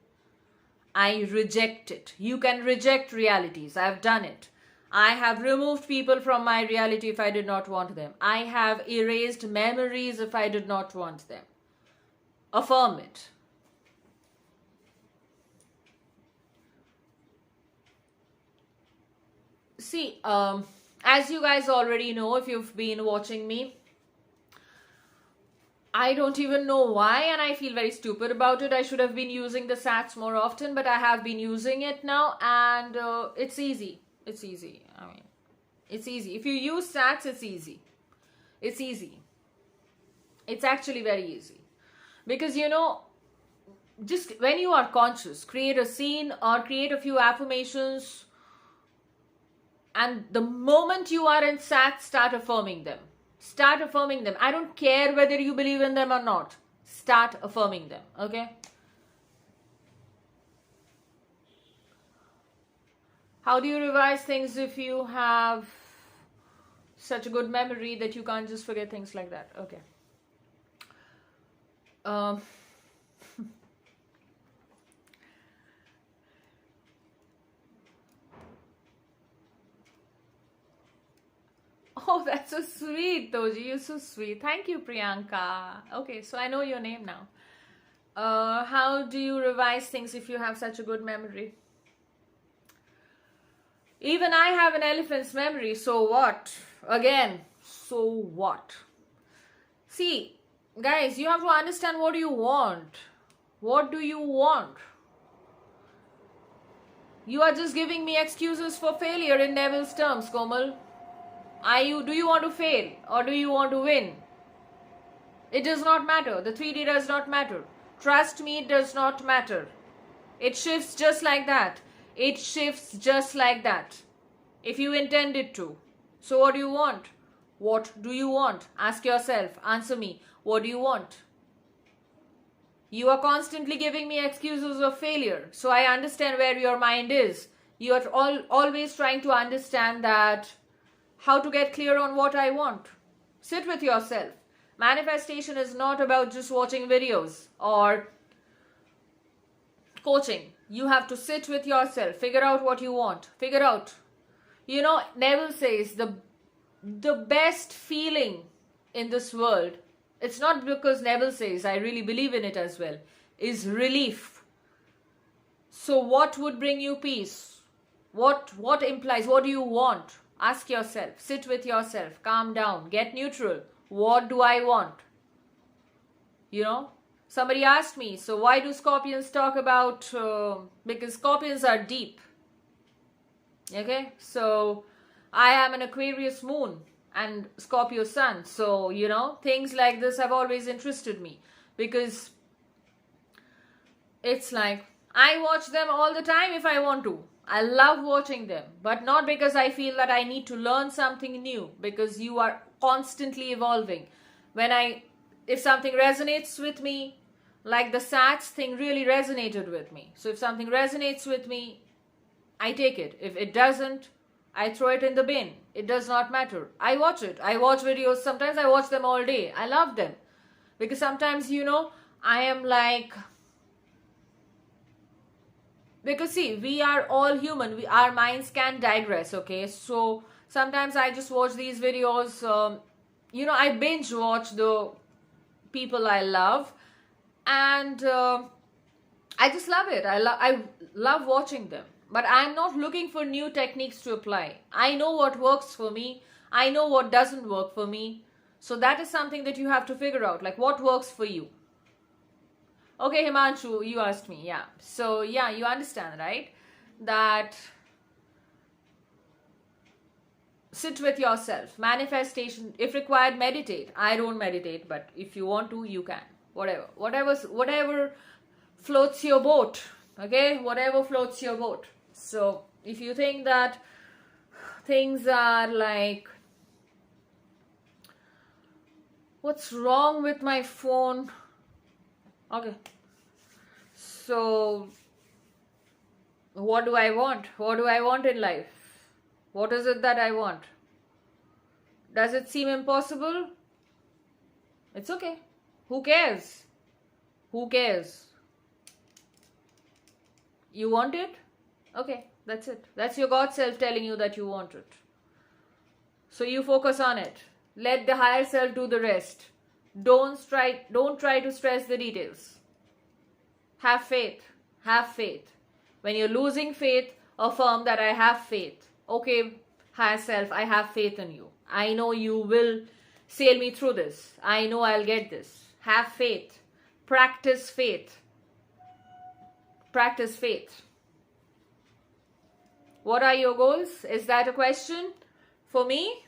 [SPEAKER 1] I reject it. You can reject realities. I've done it. I have removed people from my reality if I did not want them. I have erased memories if I did not want them. Affirm it. See, as you guys already know, if you've been watching me, I don't even know why, and I feel very stupid about it. I should have been using the SATs more often, but I have been using it now, and it's easy. It's easy. I mean, it's easy. If you use SATs, it's easy. It's easy. It's actually very easy. Because, just when you are conscious, create a scene or create a few affirmations, and the moment you are in SAT, start affirming them. Start affirming them. I don't care whether you believe in them or not. Start affirming them, okay? How do you revise things if you have such a good memory that you can't just forget things like that? Okay. Oh, that's so sweet, Toji. You're so sweet. Thank you, Priyanka. Okay, so I know your name now. How do you revise things if you have such a good memory? Even I have an elephant's memory, so what? Again, so what? See, guys, you have to understand what you want. What do you want? You are just giving me excuses for failure in Neville's terms, Komal. Do you want to fail or do you want to win? It does not matter. The 3D does not matter. Trust me, it does not matter. It shifts just like that. It shifts just like that. If you intend it to. So what do you want? What do you want? Ask yourself. Answer me. What do you want? You are constantly giving me excuses of failure. So I understand where your mind is. You are always trying to understand that how to get clear on what I want. Sit with yourself. Manifestation is not about just watching videos or coaching. You have to sit with yourself. Figure out what you want. Figure out. Neville says the best feeling in this world, it's not because Neville says, I really believe in it as well, is relief. So what would bring you peace? What implies, what do you want? Ask yourself, sit with yourself, calm down, get neutral. What do I want? Somebody asked me, so why do scorpions talk about, because scorpions are deep. Okay, so I am an Aquarius moon and Scorpio sun. So, things like this have always interested me because it's like I watch them all the time if I want to. I love watching them, but not because I feel that I need to learn something new, because you are constantly evolving. If something resonates with me, like the SATs thing really resonated with me. So if something resonates with me, I take it. If it doesn't, I throw it in the bin. It does not matter. I watch it. I watch videos. Sometimes I watch them all day. I love them. Because sometimes, I am like, because see, we are all human. Our minds can digress, okay? So sometimes I just watch these videos. I binge watch the people I love. And I just love it. I love watching them. But I'm not looking for new techniques to apply. I know what works for me. I know what doesn't work for me. So that is something that you have to figure out. Like, what works for you? Okay, Himanshu, you asked me. Yeah. So, yeah, you understand, right? That sit with yourself. Manifestation. If required, meditate. I don't meditate, but if you want to, you can. Whatever floats your boat. Okay? Whatever floats your boat. So, if you think that things are like, what's wrong with my phone? Okay. So, what do I want? What do I want in life? What is it that I want? Does it seem impossible? It's okay. Who cares? Who cares? You want it? Okay, that's it. That's your God self telling you that you want it. So you focus on it. Let the higher self do the rest. Don't try to stress the details. Have faith. Have faith. When you're losing faith, affirm that I have faith. Okay, higher self, I have faith in you. I know you will sail me through this. I know I'll get this. Have faith. Practice faith. Practice faith. What are your goals? Is that a question for me?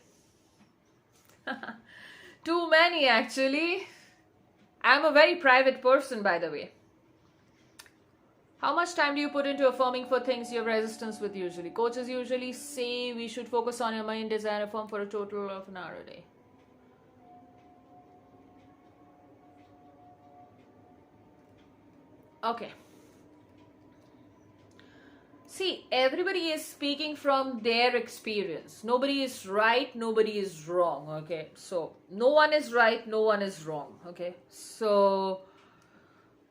[SPEAKER 1] Too many, actually. I'm a very private person, by the way. How much time do you put into affirming for things you have resistance with usually? Coaches usually say we should focus on your mind, desire, affirm for a total of an hour a day. Okay. See, everybody is speaking from their experience. Nobody is right, nobody is wrong, okay? So, no one is right, no one is wrong, okay? So,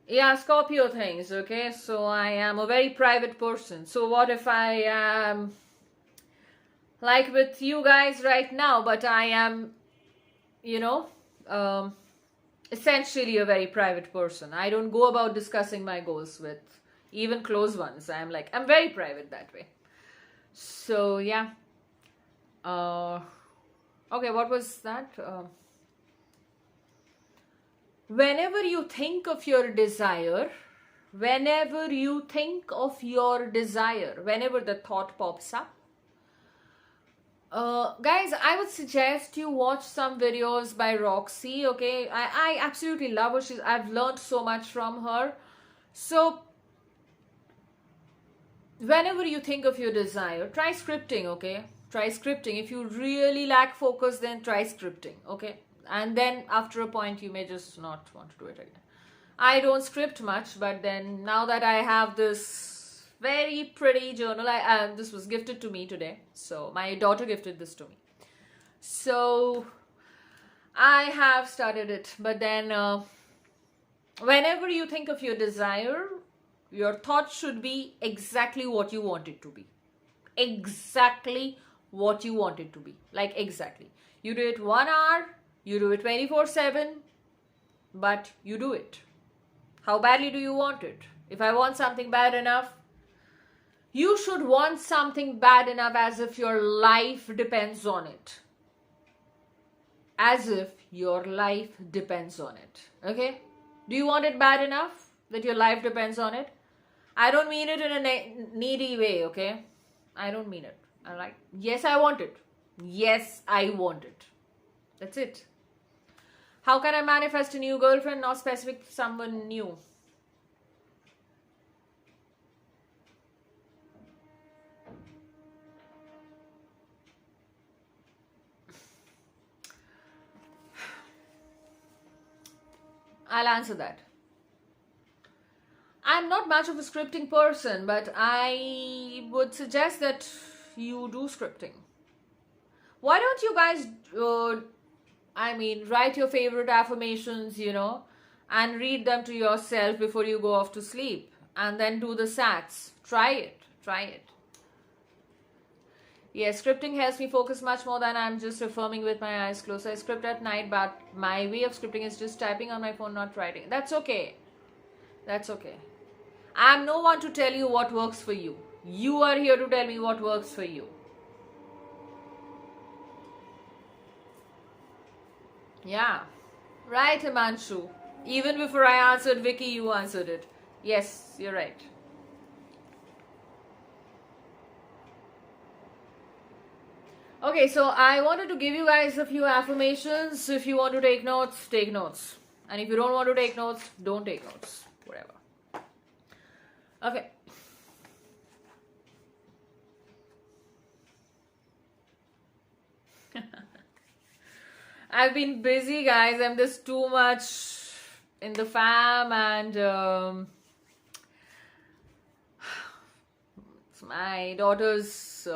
[SPEAKER 1] yeah, Scorpio things, okay? So, I am a very private person. So, what if I am like with you guys right now, but I am, essentially a very private person. I don't go about discussing my goals with even close ones. I'm very private that way. So, yeah. Okay, what was that? Whenever you think of your desire, whenever the thought pops up, guys, I would suggest you watch some videos by Roxy, okay? I absolutely love her. I've learned so much from her. So, whenever you think of your desire, try scripting, okay? Try scripting. If you really lack focus, then try scripting, okay? And then after a point, you may just not want to do it again. I don't script much, but then now that I have this very pretty journal, this was gifted to me today. So my daughter gifted this to me. So I have started it. But then whenever you think of your desire, your thought should be exactly what you want it to be. Exactly what you want it to be. Like exactly. You do it 1 hour, you do it 24/7, but you do it. How badly do you want it? If I want something bad enough, you should want something bad enough as if your life depends on it. As if your life depends on it. Okay? Do you want it bad enough that your life depends on it? I don't mean it in a needy way, okay? I don't mean it. I'm like, yes, I want it. Yes, I want it. That's it. How can I manifest a new girlfriend? Not specific, someone new. I'll answer that. I'm not much of a scripting person, but I would suggest that you do scripting. Why don't you guys, write your favorite affirmations, and read them to yourself before you go off to sleep, and then do the sats. Try it. Yes, scripting helps me focus much more than I'm just affirming with my eyes closed. I script at night, but my way of scripting is just typing on my phone, not writing. That's okay. I'm no one to tell you what works for you. You are here to tell me what works for you. Yeah. Right, Himanshu. Even before I answered Vicky, you answered it. Yes, you're right. Okay, so I wanted to give you guys a few affirmations. If you want to take notes, take notes. And if you don't want to take notes, don't take notes. Whatever. Okay. I've been busy, guys. I'm just too much in the fam, and it's my daughter's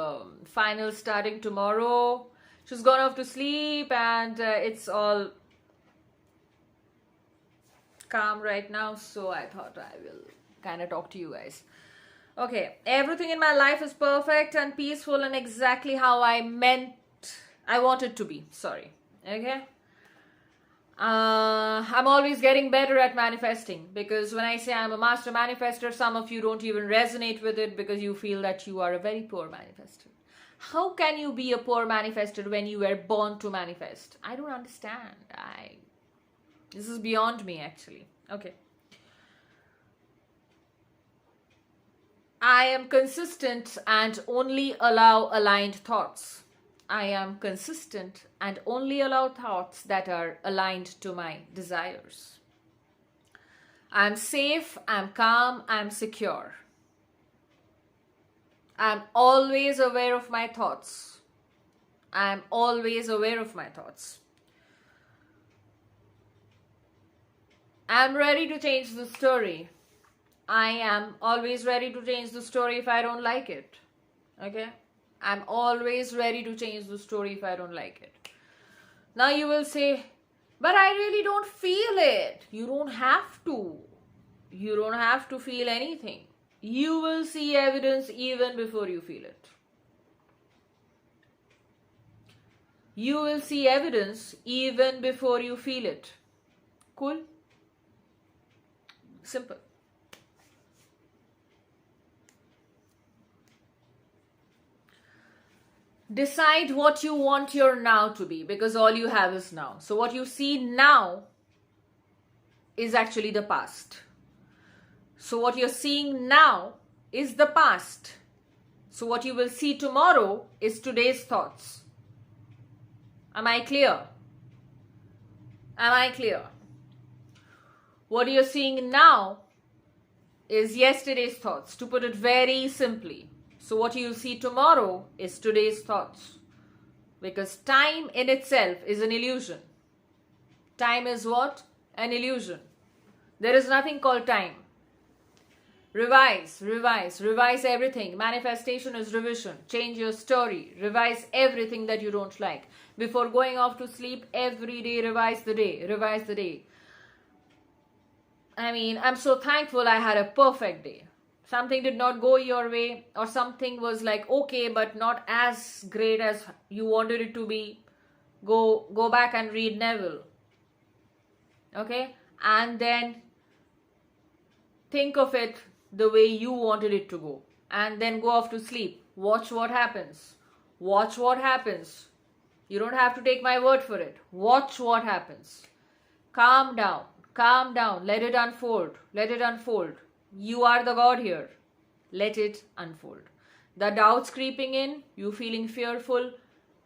[SPEAKER 1] final starting tomorrow. She's gone off to sleep, and it's all calm right now, so I thought I will kind of talk to you guys. Okay, everything in my life is perfect and peaceful and exactly how I want it to be. Sorry. Okay. I'm always getting better at manifesting, because when I say I'm a master manifester, some of you don't even resonate with it because you feel that you are a very poor manifester. How can you be a poor manifester when you were born to manifest? I don't understand. This is beyond me, actually. Okay. I am consistent and only allow aligned thoughts. I am consistent and only allow thoughts that are aligned to my desires. I'm safe, I'm calm, I'm secure. I'm always aware of my thoughts. I'm always aware of my thoughts. I'm ready to change the story. I am always ready to change the story if I don't like it. Okay? I'm always ready to change the story if I don't like it. Now you will say, but I really don't feel it. You don't have to. You don't have to feel anything. You will see evidence even before you feel it. You will see evidence even before you feel it. Cool? Simple. Decide what you want your now to be, because all you have is now. So what you see now is actually the past. So what you're seeing now is the past. So what you will see tomorrow is today's thoughts. Am I clear? Am I clear? What you're seeing now is yesterday's thoughts, to put it very simply. So what you'll see tomorrow is today's thoughts. Because time in itself is an illusion. Time is what? An illusion. There is nothing called time. Revise everything. Manifestation is revision. Change your story. Revise everything that you don't like. Before going off to sleep, every day revise the day. Revise the day. I mean, I'm so thankful I had a perfect day. Something did not go your way, or something was like okay but not as great as you wanted it to be. Go back and read Neville. Okay? And then think of it the way you wanted it to go. And then go off to sleep. Watch what happens. Watch what happens. You don't have to take my word for it. Watch what happens. Calm down. Calm down. Let it unfold. Let it unfold. You are the God here. Let it unfold. The doubts creeping in, you feeling fearful,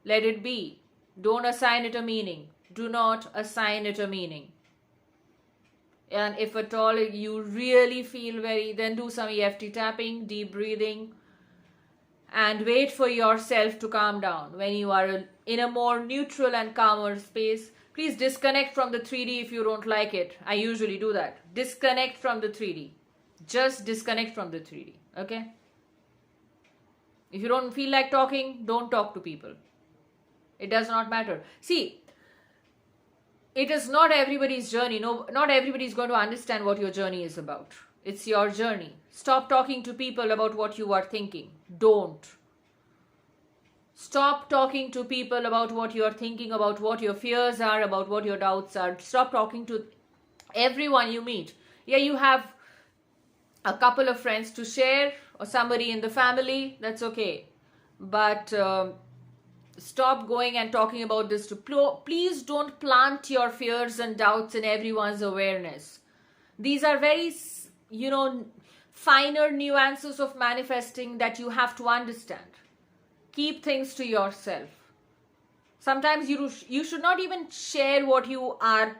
[SPEAKER 1] let it be. Don't assign it a meaning. Do not assign it a meaning. And if at all you really feel then do some EFT tapping, deep breathing, and wait for yourself to calm down. When you are in a more neutral and calmer space, please disconnect from the 3D if you don't like it. I usually do that. Disconnect from the 3D. Just disconnect from the 3D. Okay? If you don't feel like talking, don't talk to people. It does not matter. See, it is not everybody's journey. No, not everybody is going to understand what your journey is about. It's your journey. Stop talking to people about what you are thinking. Don't. Stop talking to people about what you are thinking, about what your fears are, about what your doubts are. Stop talking to everyone you meet. Yeah, you have a couple of friends to share, or somebody in the family, that's okay. But stop going and talking about this to please don't plant your fears and doubts in everyone's awareness. These are very, finer nuances of manifesting that you have to understand. Keep things to yourself. Sometimes you should not even share what you are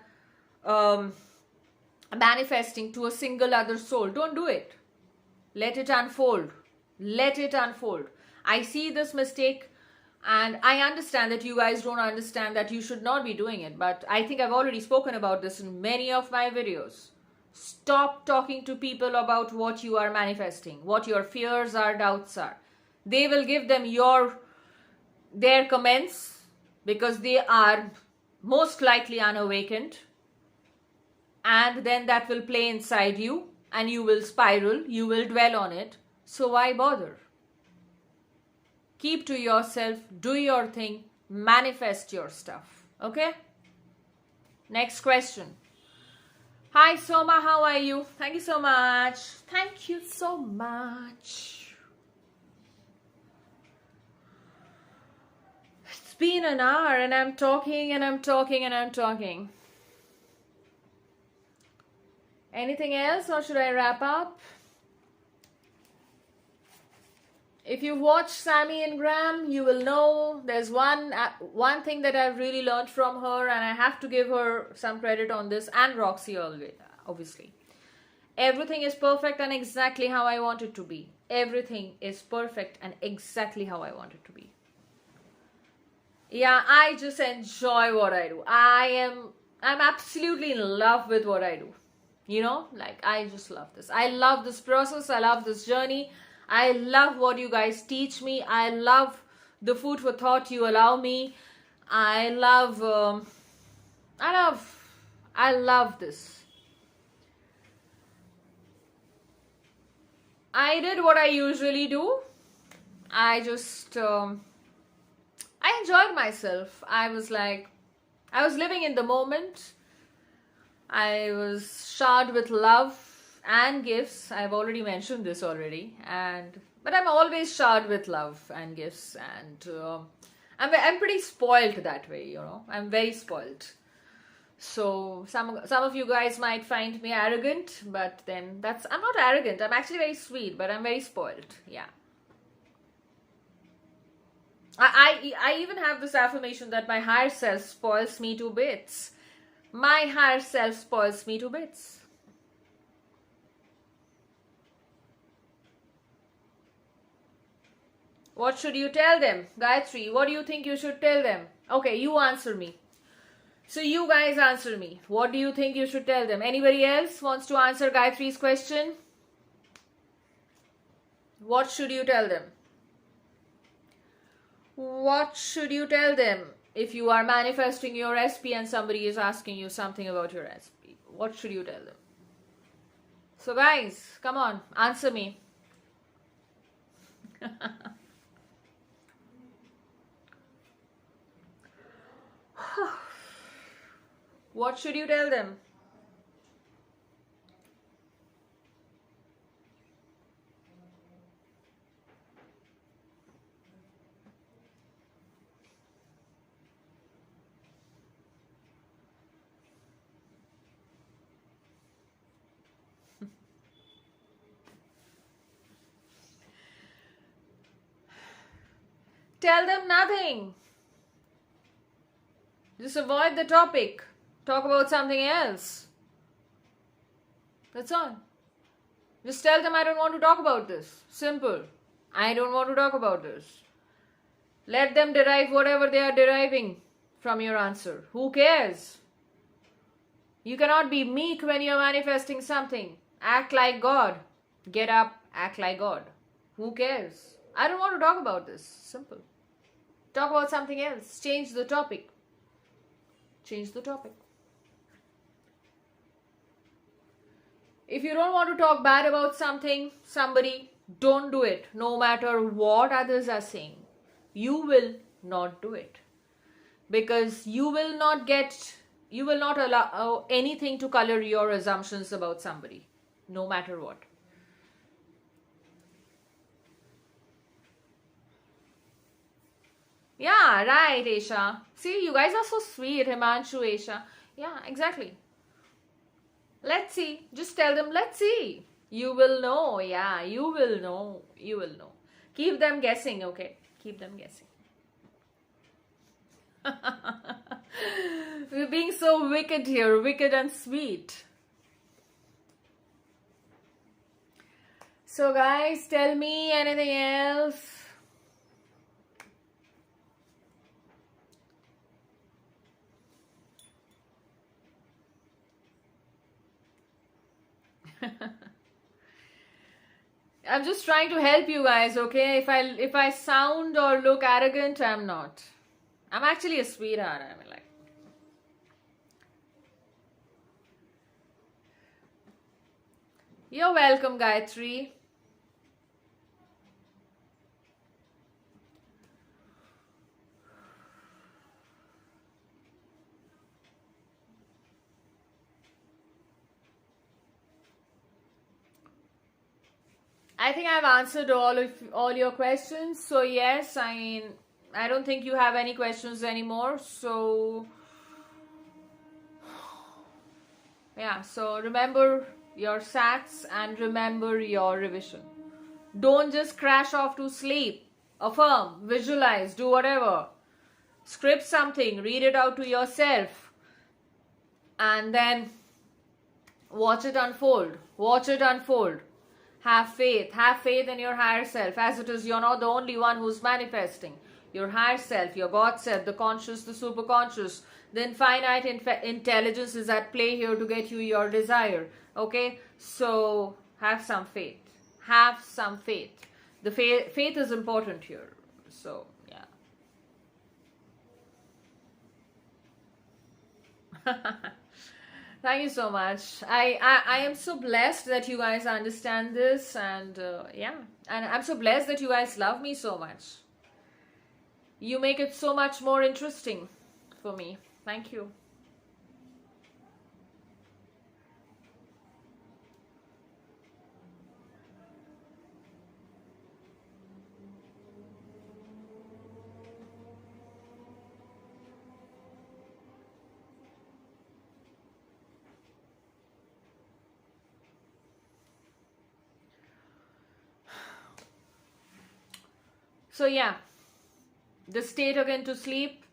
[SPEAKER 1] manifesting to a single other soul. Don't do it. Let it unfold. Let it unfold. I see this mistake, and I understand that you guys don't understand that you should not be doing it, but I think I've already spoken about this in many of my videos. Stop talking to people about what you are manifesting, what your fears are, doubts are. They will give them their comments because they are most likely unawakened. And then that will play inside you and you will spiral, you will dwell on it. So why bother? Keep to yourself, do your thing, manifest your stuff. Okay? Next question. Hi Soma, how are you? Thank you so much. Thank you so much. It's been an hour and I'm talking and I'm talking and I'm talking. Anything else, or should I wrap up? If you watch Sammy and Graham, you will know there's one thing that I've really learned from her, and I have to give her some credit on this, and Roxy always, obviously. Everything is perfect and exactly how I want it to be. Everything is perfect and exactly how I want it to be. Yeah, I just enjoy what I do. I'm absolutely in love with what I do. You know, like, I just love this. I love this process. I love this journey. I love what you guys teach me. I love the food for thought you allow me. I love this. I did what I usually do. I just, I enjoyed myself. I was living in the moment. I was showered with love and gifts. I've already mentioned this already. But I'm always showered with love and gifts. And I'm pretty spoiled that way, you know. I'm very spoiled. So some of you guys might find me arrogant, but then I'm not arrogant. I'm actually very sweet, but I'm very spoiled. Yeah. I even have this affirmation that my higher self spoils me to bits. My higher self spoils me to bits. What should you tell them? Gayatri, what do you think you should tell them? Okay, you answer me. So you guys answer me. What do you think you should tell them? Anybody else wants to answer Gayatri's question? What should you tell them? What should you tell them if you are manifesting your SP and somebody is asking you something about your SP? What should you tell them? So guys, come on, answer me. What should you tell them? Tell them nothing. Just avoid the topic. Talk about something else. That's all. Just tell them I don't want to talk about this. Simple. I don't want to talk about this. Let them derive whatever they are deriving from your answer. Who cares? You cannot be meek when you are manifesting something. Act like God. Get up, act like God. Who cares? I don't want to talk about this. Simple. Talk about something else. Change the topic. Change the topic. If you don't want to talk bad about somebody, don't do it. No matter what others are saying. You will not do it. Because you will not allow anything to color your assumptions about somebody. No matter what. Yeah, right, Aisha. See, you guys are so sweet, Himanshu, Aisha. Yeah, exactly. Let's see. Just tell them, let's see. You will know. Yeah, you will know. You will know. Keep them guessing, okay? Keep them guessing. We're being so wicked here. Wicked and sweet. So guys, tell me anything else. I'm just trying to help you guys, okay? If I sound or look arrogant, I'm not. I'm actually a sweetheart. I mean, like. You're welcome, Gayatri. I think I've answered all your questions. So yes, I don't think you have any questions anymore. So yeah, so remember, your sats and remember your revision. Don't just crash off to sleep. Affirm, visualize, do whatever. Script something, read it out to yourself, and then watch it unfold. Watch it unfold. Have faith in your higher self. As it is, you're not the only one who's manifesting. Your higher self, your God self, the conscious, the superconscious, the infinite intelligence is at play here to get you your desire. Okay, so have some faith. Have some faith. The faith is important here. So yeah. Thank you so much. I am so blessed that you guys understand this, and yeah, and I'm so blessed that you guys love me so much. You make it so much more interesting for me. Thank you. So yeah, the state again to sleep,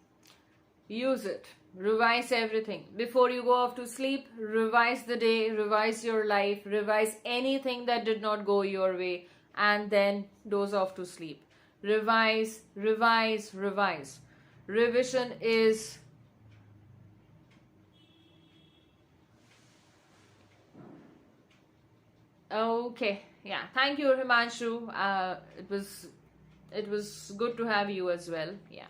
[SPEAKER 1] use it. Revise everything. Before you go off to sleep, revise the day, revise your life, revise anything that did not go your way, and then doze off to sleep. Revise, revise, revise. Revision is okay. Yeah, thank you, Himanshu. It was good to have you as well. Yeah.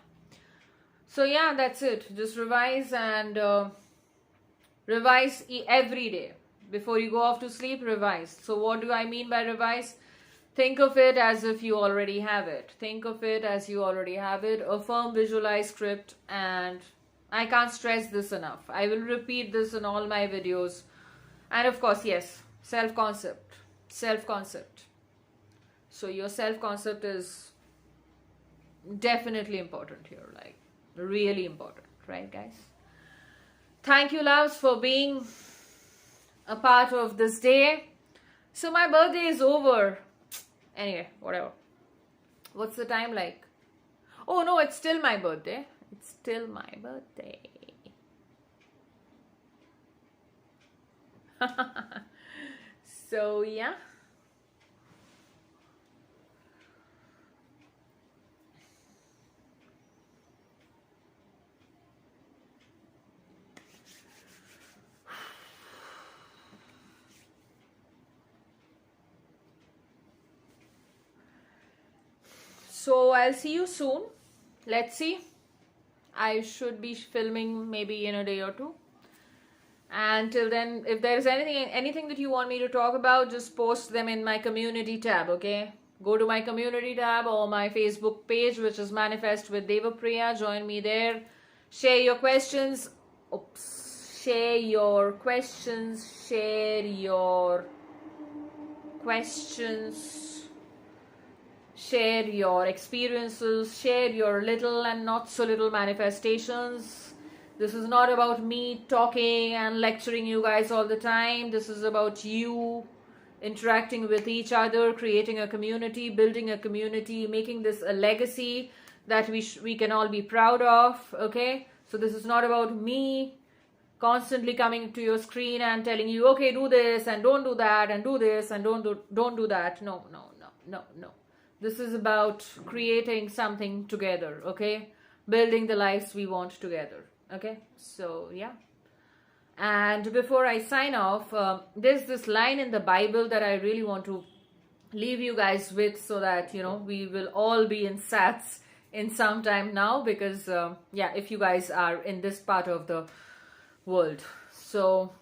[SPEAKER 1] So yeah, that's it. Just revise and revise every day. Before you go off to sleep, revise. So what do I mean by revise? Think of it as if you already have it. Think of it as you already have it. Affirm, visualize, script, and I can't stress this enough. I will repeat this in all my videos. And of course, yes, self-concept. Self-concept. So your self-concept is definitely important here, like really important, right, guys? Thank you, loves, for being a part of this day. So my birthday is over. Anyway, whatever. What's the time like? Oh no, it's still my birthday. It's still my birthday. So yeah. So I'll see you soon. Let's see. I should be filming maybe in a day or two. And till then, if there's anything that you want me to talk about, just post them in my community tab, okay? Go to my community tab or my Facebook page, which is Manifest with Devapriya. Join me there. Share your questions. Oops. Share your questions. Share your questions. Share your experiences, share your little and not so little manifestations. This is not about me talking and lecturing you guys all the time. This is about you interacting with each other, creating a community, building a community, making this a legacy that we can all be proud of, okay? So this is not about me constantly coming to your screen and telling you, okay, do this and don't do that and do this and don't do that. No. This is about creating something together, okay? Building the lives we want together, okay? So, yeah. And before I sign off, there's this line in the Bible that I really want to leave you guys with so that, you know, we will all be in sats in some time now because, yeah, if you guys are in this part of the world. So,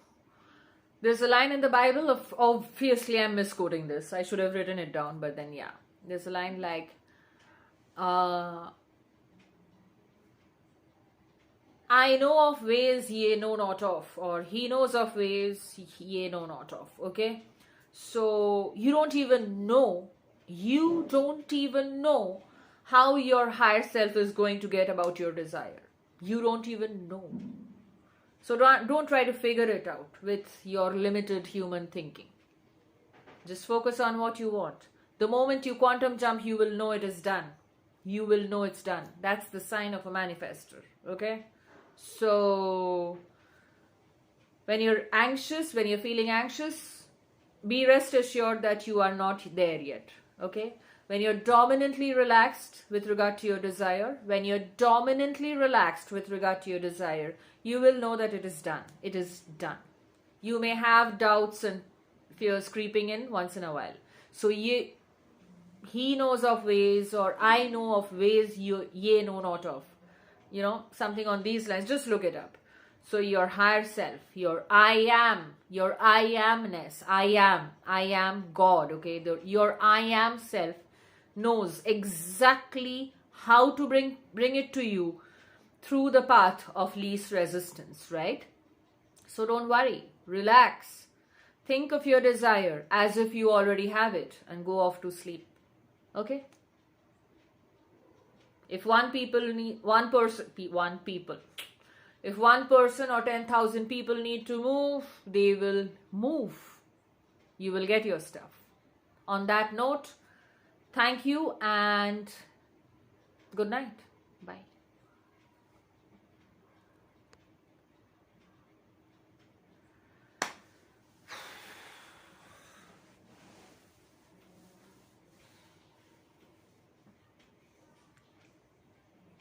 [SPEAKER 1] there's a line in the Bible of, obviously I'm misquoting this. I should have written it down, but then, yeah. There's a line like, I know of ways ye know not of, or he knows of ways ye know not of, okay? So, you don't even know how your higher self is going to get about your desire. You don't even know. So don't try to figure it out with your limited human thinking. Just focus on what you want. The moment you quantum jump, you will know it is done. You will know it's done. That's the sign of a manifestor. Okay? So when you're anxious, when you're feeling anxious, be rest assured that you are not there yet. Okay? When you're dominantly relaxed with regard to your desire, you will know that it is done. It is done. You may have doubts and fears creeping in once in a while. So he knows of ways, or I know of ways ye know not of. Something on these lines. Just look it up. So your higher self, your I am, your I amness, I am God, okay? Your I am self knows exactly how to bring it to you through the path of least resistance, right? So don't worry, relax. Think of your desire as if you already have it and go off to sleep. Okay? If one person or 10,000 people need to move, they will move. You will get your stuff. On that note, thank you and good night. Bye.